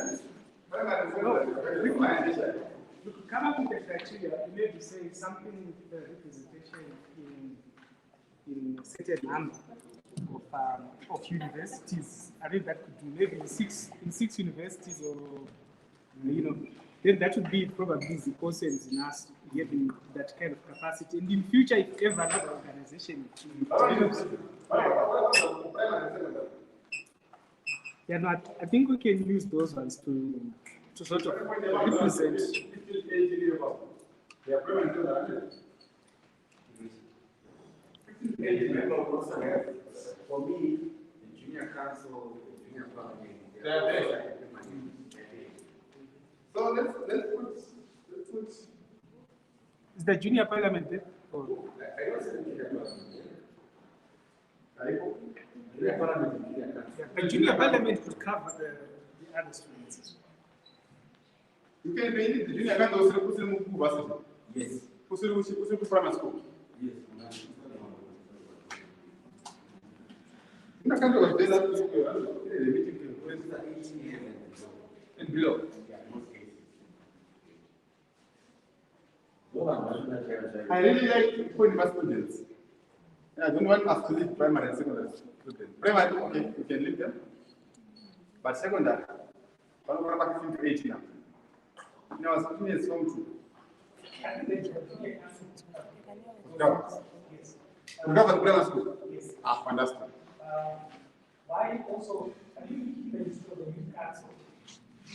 To come up with a criteria, you may be saying something with the representation in a certain number of universities. I think that could be maybe in six universities, or then that would be probably the consensus in us getting that kind of capacity. And in future, if ever another organization I think we can use those ones to sort of represent. For me, the junior council, the junior parliament, so let's put. Is the junior parliament there? I don't say the junior parliament. The junior parliament could cover the other students. You can be in the junior council. Yes. Primary school. Yes. In the country was based on the meeting and below. I really like people in my students. I don't want us to leave primary and secondary students. Primary, okay, we can leave them. But secondary, I'm back into 18 now. Now, I was 15 years from 2. No. We have a grammar school. Yes. Ah, understand. Why also, I think we keep the list of the youth council,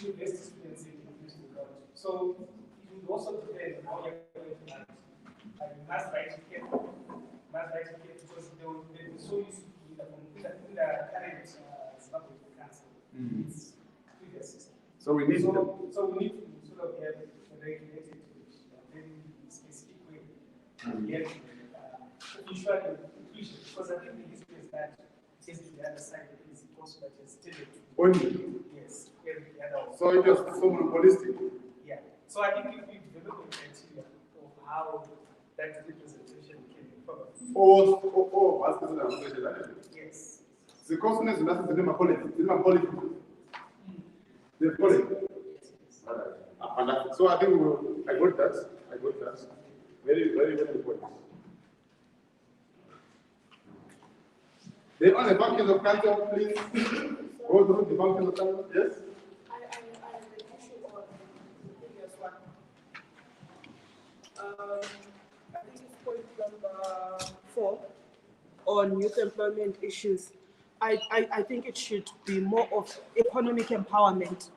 university students in university college. So it would also depend on how you're going to manage. You must write it carefully. Because they will be so used to in the current Zimbabwe council. It's previous system. So we need So we need to sort of have a regulated, very specific way to get visual inclusion. Because I think the history is that it is the other side that is also that is stated to Only. Yes, every other one. So it was so monopolistic. Yeah. So I think if we develop a criteria of how that representation can be followed. Yes. The consonants are nothing to do with politics. The politics. So I think I got that. Very, very, very important. The only functions of council, please. Go through the functions of council. Yes? I have an issue on the previous one. I think it's point number 4 on youth employment issues. I think it should be more of economic empowerment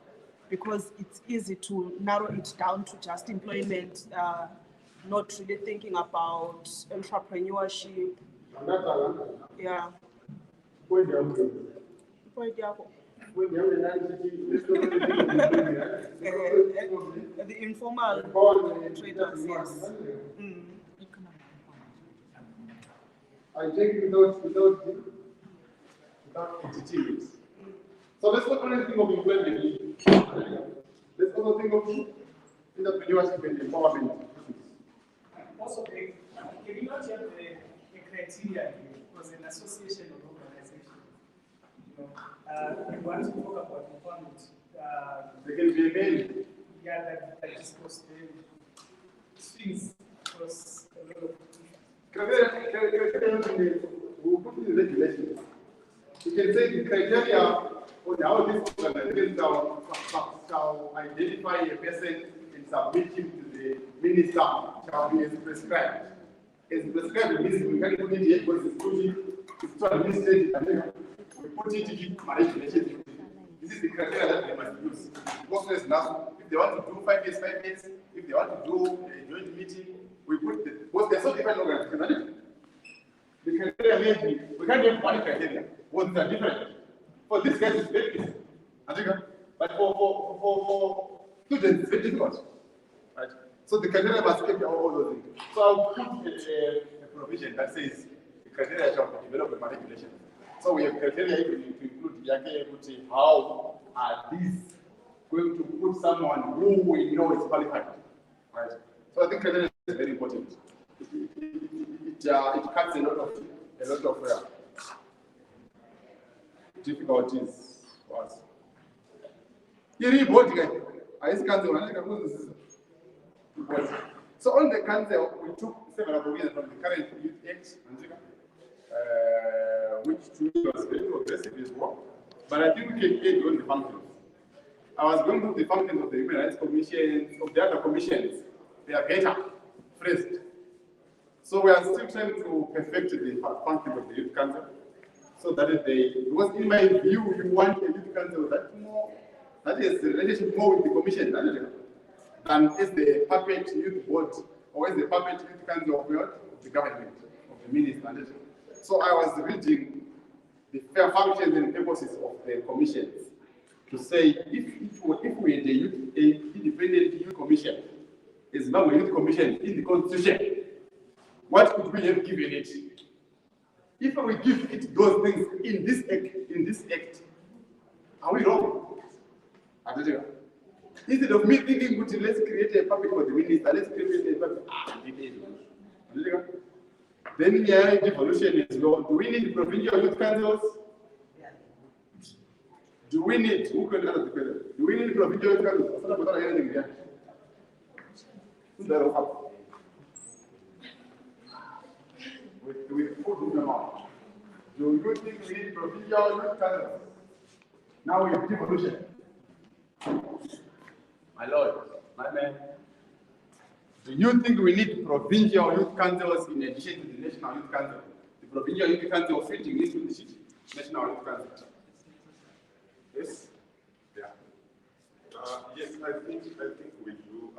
because it's easy to narrow it down to just employment, not really thinking about entrepreneurship. Yeah. Point yako. The informal traders, yes. I take without entities. So let's not only think of employment. Let's also think of entrepreneurship and empowerment. Also, can you not have a criteria here? Because an association or organization, you want to talk about empowerment. They can be a mail. Yeah, that is supposed to swings across a lot of We'll put in the regulations. You can say the criteria on how this organization shall identify a person and submit him to the minister shall be as prescribed. As prescribed means we can't put it here because it's too administrative. We put it in regulation. This is the criteria that they must use. Most of us now, if they want to do 5 years, 5 years, if they want to do a joint meeting, we put the because they're so different organizations. The criteria may be, we can't have one criteria. What are different? For this guys it's very easy. But for students it's very difficult. Right? So the criteria must keep all those things. So I'll put a provision that says the criteria shall be developed by regulation. So we have criteria to include how are these going to put someone who we know is qualified. Right? So I think criteria is very important. It cuts a lot of difficulties for us. So on the council, we took several provisions from the current Youth Act, which to me was very progressive as well. But I think we can get on the functions. I was going through the functions of the Human Rights Commission, of the other commissions. They are better, phrased. So we are still trying to perfect the functions of the Youth Council, so that because in my view, you want a Youth Council that is the relationship more with the Commission than as the puppet Youth Board or as the puppet Youth Council of the government, of the minister. So I was reading the fair functions and purposes of the commissions to say if we had an independent youth commission, a Zimbabwe Youth Commission in the Constitution, what could we have given it? If we give it those things in this act, are we wrong? Instead of me thinking, let's create a puppet for the minister, let's create a puppet. Then devolution is law. Do we need provincial youth councils? Do we need who can answer the question? Do we need provincial youth councils? What's not anything there? With food in the mouth. Do you think we need provincial youth councils? Now we have devolution. My lord, my man. Do you think we need provincial youth councils in addition to the national youth council? The provincial youth council fitting into the national youth council. Yes? Yeah. Yes, I think we do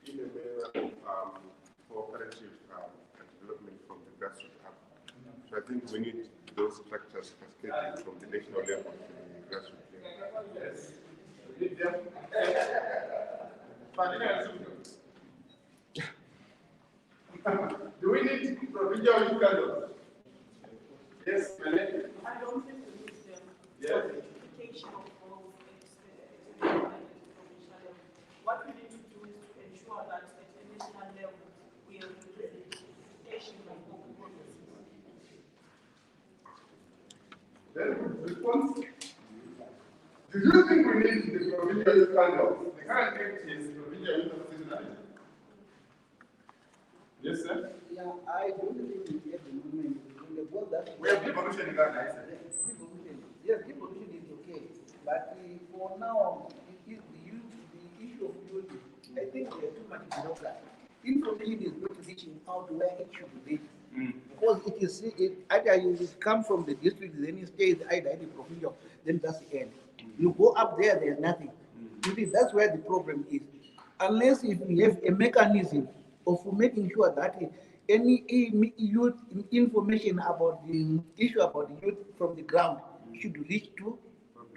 in a way cooperative development from the grassroots up. So I think we need those structures cascading from the national level to the grassroots level. Yes. Do we need provincial youth councils? Yes, I don't think we need them. Yes. Very good response. Do you think we need the provincial youth council? The current act is provincial youth association. Yes, sir? Yeah, I don't think at the moment, because that. We have devolution in Ghana, I said. Yes, devolution is okay, but for now, the issue of youth, I think there are too much bureaucracy. Information is not reaching out where it should reach. Because it is either you come from the district, then it stays either in the provincial, then that's the end. You go up there, there's nothing. You see, that's where the problem is. Unless if we have a mechanism of making sure that any youth information about the issue about the youth from the ground should reach to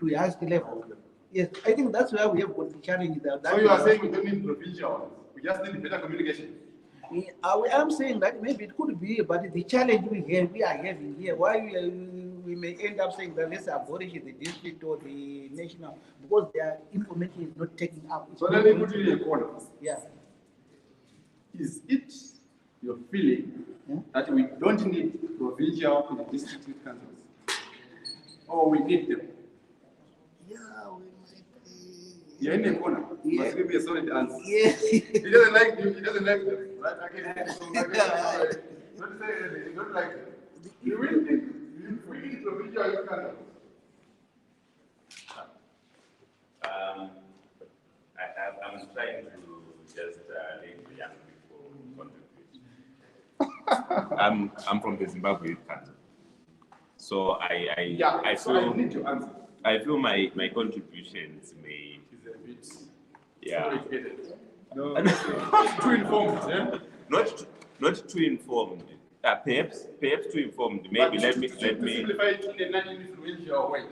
a highest level. Yes, I think that's where we have got the challenge. So you are saying we don't need provincial, we just need better communication? I'm saying that maybe it could be, but the challenge we are having here, why we may end up saying that let's abolish the district or the national, because their information is not taking up. So let me put you in a corner. Yeah. Is it your feeling that we don't need provincial in the district youth councils? Or we need them? Yeah, we might. You're in a corner. Yeah. Must give me a solid answer. Yes. He doesn't like you, he doesn't like them. Right? Don't say anything, you don't like them. You will think we need provincial youth councils. I'm trying to just let the young people contribute. I'm from the Zimbabwe Youth Council, so I so I need to answer. I feel my contributions may Is a bit yeah. No, too informed. Yeah? Not too informed. Perhaps too informed. Maybe let me simplify it in a non-influential way.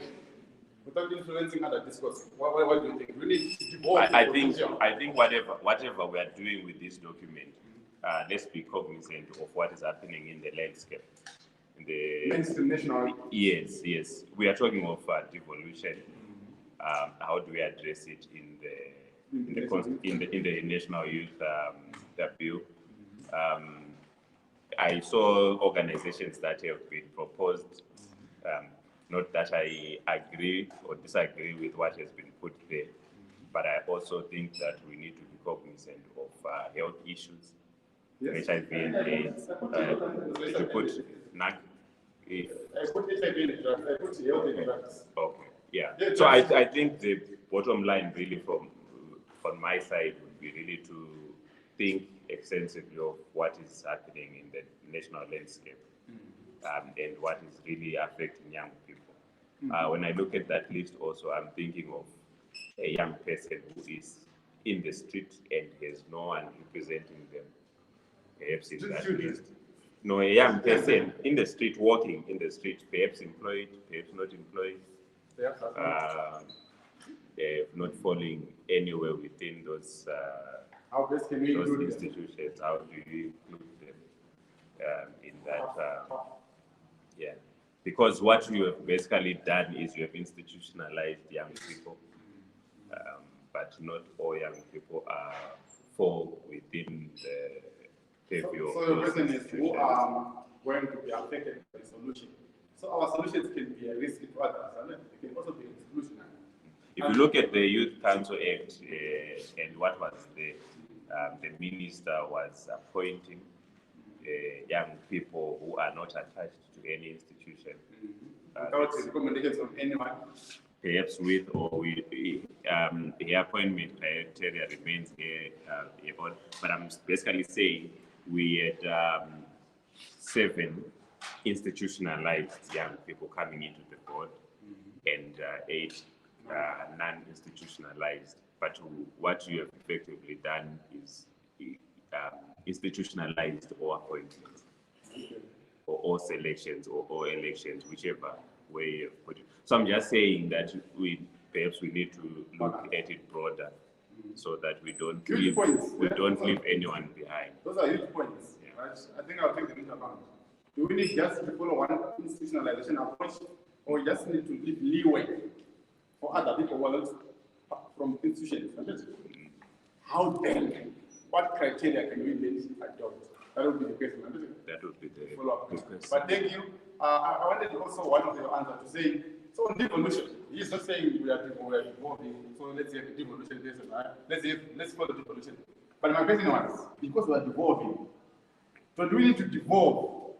Without influencing other discourse, what do you think? We need to devolve. I think whatever we are doing with this document, let's be cognizant of what is happening in the landscape. In the mainstream national. Yes. We are talking of devolution. How do we address it in the national youth bill? I saw organizations that have been proposed. Not that I agree or disagree with what has been put there, but I also think that we need to be cognizant of health issues, yes. HIV and AIDS. Did you put NAC? I put HIV in drugs. I put health in drugs. Okay, yeah. So I think the bottom line really from my side would be really to think extensively of what is happening in the national landscape. And what is really affecting young people. When I look at that list also, I'm thinking of a young person who is in the street and has no one representing them. Perhaps in that list. No, a young person in the street, walking in the street, perhaps employed, perhaps not employed, not falling anywhere within those institutions. How do you include them in that? Yeah, because what you have basically done is you have institutionalized young people, but not all young people fall within the purview of. So the question is who are going to be affected by the solution. So our solutions can be a risk to others, and they can also be exclusionary. If you look at the Youth Council Act and what was the minister was appointing young people who are not attached to any institution. Without recommendations from anyone? Perhaps with or with the appointment criteria remains here, but I'm basically saying we had 7 institutionalized young people coming into the board and 8 non-institutionalized. But what you have effectively done is institutionalized or appointments, or all selections or elections, whichever way you have put it. So I'm just saying that perhaps we need to look at it broader, so that we don't leave anyone behind. Those are huge points. Yeah. Right? I think I'll take them into account. Do we need just to follow one institutionalization approach, or we just need to give leeway for other people who are not from institutions? How then? What criteria can we then adopt? That would be the question. That would be the follow-up. question. But thank you. I wanted also one of your answers to say, so on devolution, he's not saying we are devolving, so let's have a devolution lesson, right? Let's follow devolution. But my question was, because we are devolving, so do we need to devolve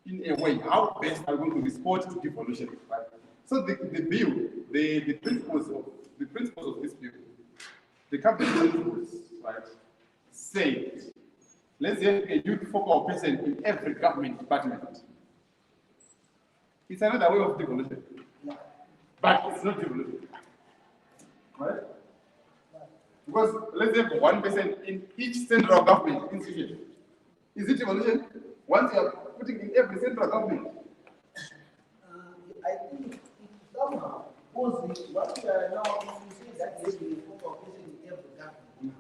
in a way? How best are we going to respond to devolution, right? So the bill, the principles of this bill, the cabinet principles, right, say, let's have a youth focal person in every government department. It's another way of devolution, but it's not devolution, right? Because let's have one person in each central government institution. Is it devolution? Once you are putting in every central government. I think it somehow, because what we are now, if you say that there is a focal person in every government,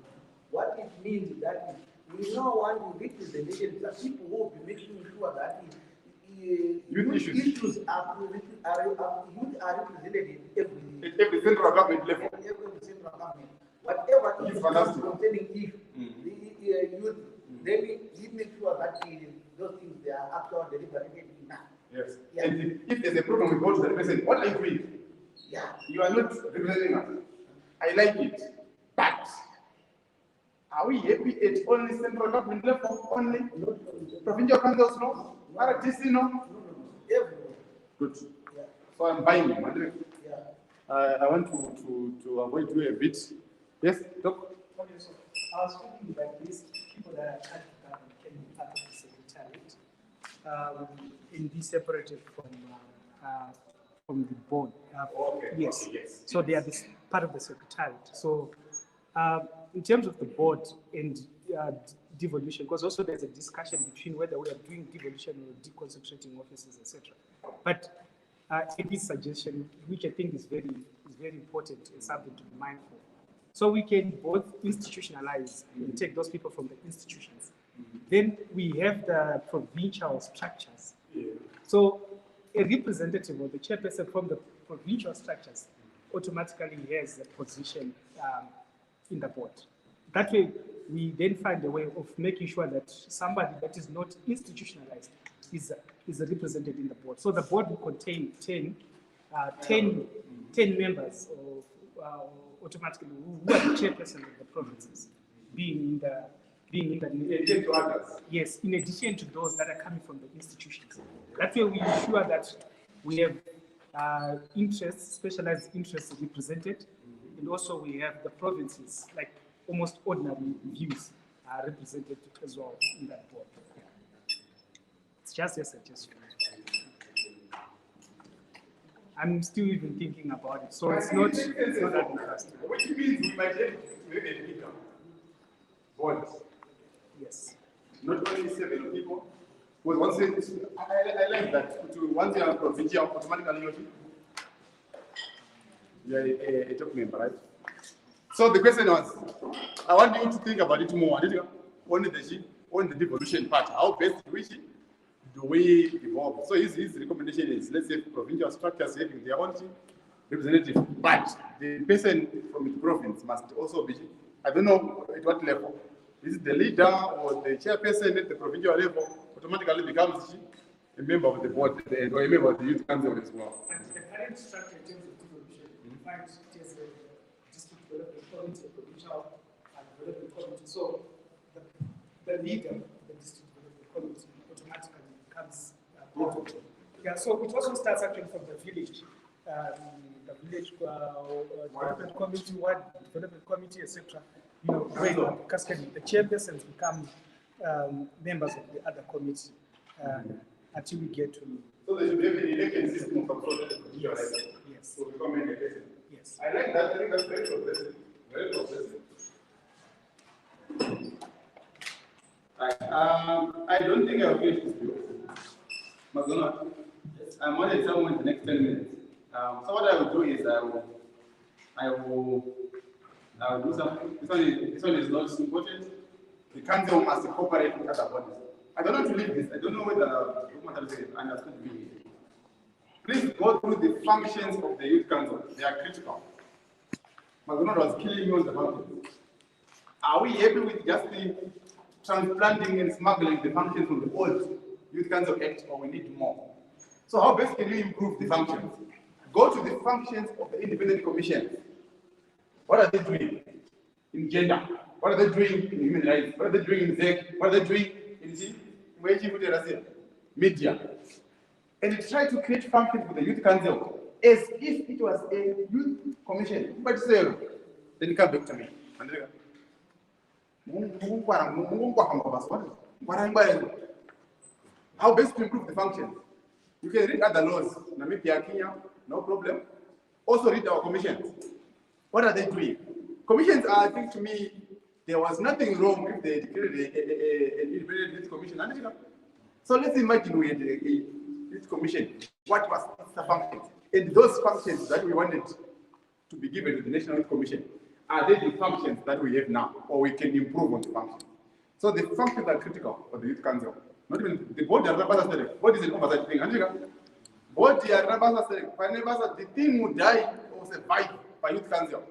what it means is that we now want to representation, the people who will be making sure that youth issues are represented in every central government level. Every central government. Whatever is concerning youth, then we make sure that those things they are actually deliberated enough. Yes. Yeah. And if there's a problem, we go to the president. What are you doing? Yeah. You are not representing us. I like it. But are we happy at only central government level? Only? Provincial councils, no? RTC, no? Everywhere. Good. Yeah. So I'm buying you, Madrid. Yeah. I want to avoid you a bit. Yes, Doc? Okay, so I was thinking about these people that are at can be part of the secretariat and be separated from the board. Okay. Yes. Okay, yes. So they are part of the secretariat. So in terms of the board and devolution, because also there's a discussion between whether we are doing devolution or deconcentrating offices, etc. But it is suggestion, which I think is very important and something to be mindful. So we can both institutionalize and take those people from the institutions. Then we have the provincial structures. So a representative or the chairperson from the provincial structures automatically has a position in the board. That way, we then find a way of making sure that somebody that is not institutionalized is represented in the board. So the board will contain 10 members automatically who are the chairperson of the provinces, being in the yes, in addition to those that are coming from the institutions. That way we ensure that we have interests, specialized interests represented, and also we have the provinces, like almost ordinary views are represented as well in that board. Yeah. It's just a suggestion. I'm still even thinking about it, so it's not that interesting. Which means we might have a bigger board. Yes. Not only 7 people. But once I like that. Once you are provincial, automatically you are a top member, right? So the question was, I want you to think about it more. On the devolution part, how best do we devolve? So his recommendation is, let's say provincial structures having their own representative, but the person from the province must also be, I don't know at what level. Is it the leader or the chairperson at the provincial level automatically becomes a member of the board or a member of the youth council as well? And the current structure in terms of devolution defines it as a district development committee, a provincial development committee. So the leader of the district development committee automatically becomes part of it. Yeah, so it also starts actually from the village. The village development committee, ward development committee, etc. You know, going up cascading. The chairpersons become members of the other committee until we get to. So there should be an election system from yes. Yes. To become an election. Yes. I like that. I think that's very progressive. Very progressive. I don't think I'll finish this bill. McDonald, I'm only someone in the next 10 minutes. So what I will do is I will do something. This one is not important. The council must cooperate with other bodies. I don't know to leave this. I don't know whether understood me. Please go through the functions of the youth council. They are critical. McDonald was killing me on the functions. Are we happy with just the transplanting and smuggling the functions from the old Youth Council Act, or we need more? So how best can you improve the functions? Go to the functions of the independent commission. What are they doing in gender? What are they doing in human rights? What are they doing in ZEC? What are they doing in media? And try to create functions for the youth council as if it was a youth commission. But then come back to me. How best to improve the functions? You can read other laws, Namibia, Kenya, no problem. Also read our commissions. What are they doing? Commissions are, I think to me, there was nothing wrong if they declared an independent youth commission. So let's imagine we had a youth commission. What was the functions? And those functions that we wanted to be given to the National Youth Commission, are they the functions that we have now, or we can improve on the functions? So the functions are critical for the Youth Council. Not even the board, what is an oversight thing? Board, the thing would die or survive by Youth Council.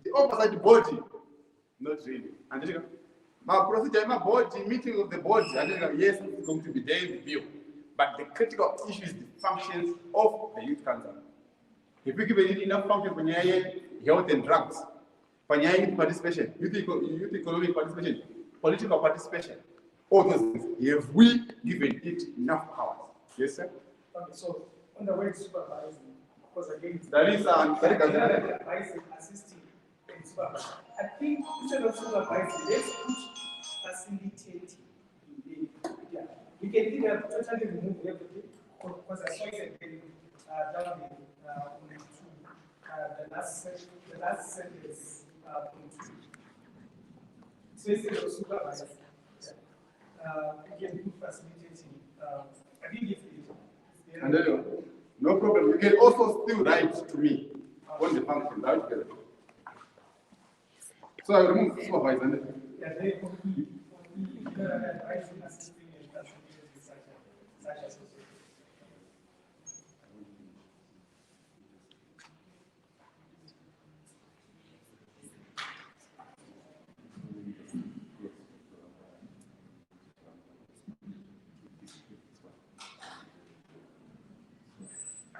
The oversight body, not really. My procedure, my board, meeting of the board, yes, it's going to be there in the bill. But the critical issue is the functions of the Youth Council. If we give it enough functions for health and drugs, for youth participation, youth economic participation, political participation, all those things, have we given it enough powers? Yes, sir? Okay, so on the way to supervising, because again, that is advising, assisting, and supervising. I think instead of supervising, let's put facilitating. Yeah. We can either totally remove everything, because I saw it again down in the last sentence, point 2. So instead of supervising, we can put facilitating. I think it's and then, no problem. You can also still write to me on the function, right? So I remove supervisor. Yeah, they complete advising, assisting, and facilitating such association.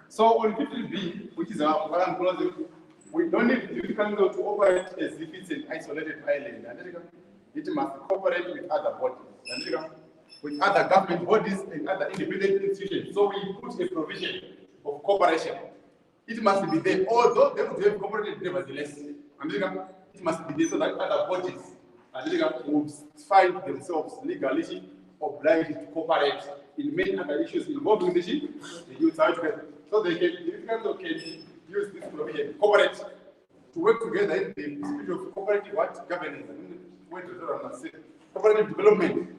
So on 15B, which is our current clause, we don't need the Youth Council to operate as if it's an isolated island. It must cooperate with other bodies, with other government bodies and other independent institutions. So we put a provision of cooperation. It must be there, although they would have cooperated nevertheless. It must be there so that other bodies would find themselves legally obliged to cooperate in many other issues involving the youth. So they can, the Youth Council can use this provision, cooperate, to work together in the spirit of cooperative governance, cooperative development,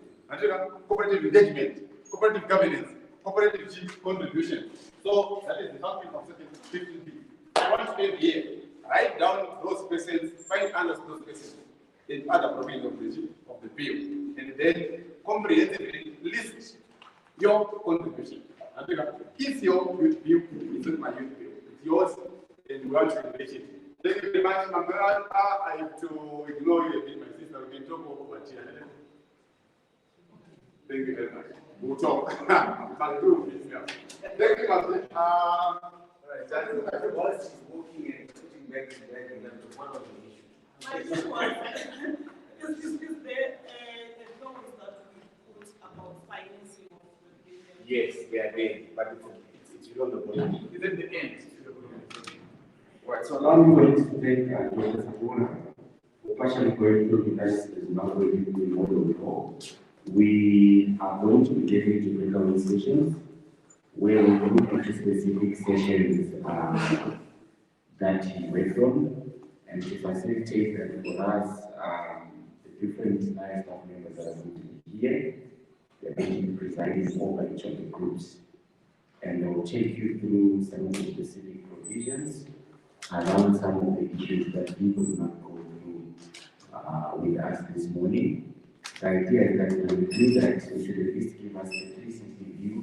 cooperative engagement, cooperative governance, cooperative contribution. So that is the function of section 15B. I want to end here. Write down those persons, find answers to those persons in other provisions of the bill, and then comprehensively list your contribution. If your youth bill is not my youth bill, it's yours, and we want to embrace it. Thank you very much, Mama. I have to ignore you a bit, my sister. We can talk over here. Thank you very much. We'll talk. Thank you, my sister. Right, that was she's walking and putting back to back, and that's one of the issues. My issue was, is there a laws that we put about financing of the business? Yes, they are there, but it's below the bottom. It's at the end. Right, so allow me to thank Dr. Sabuna for partially going through with us the Zimbabwe Youth Model Law. We are going to be getting into breakout sessions where we look into specific sessions that he read from, and to facilitate that for us, the different NAYO staff members that are going to be here, they're going to be presiding over each of the groups. And they will take you through some of the specific provisions around some of the issues that people do not go through with us this morning. The idea is that when we do that, we should at least give us a 360 view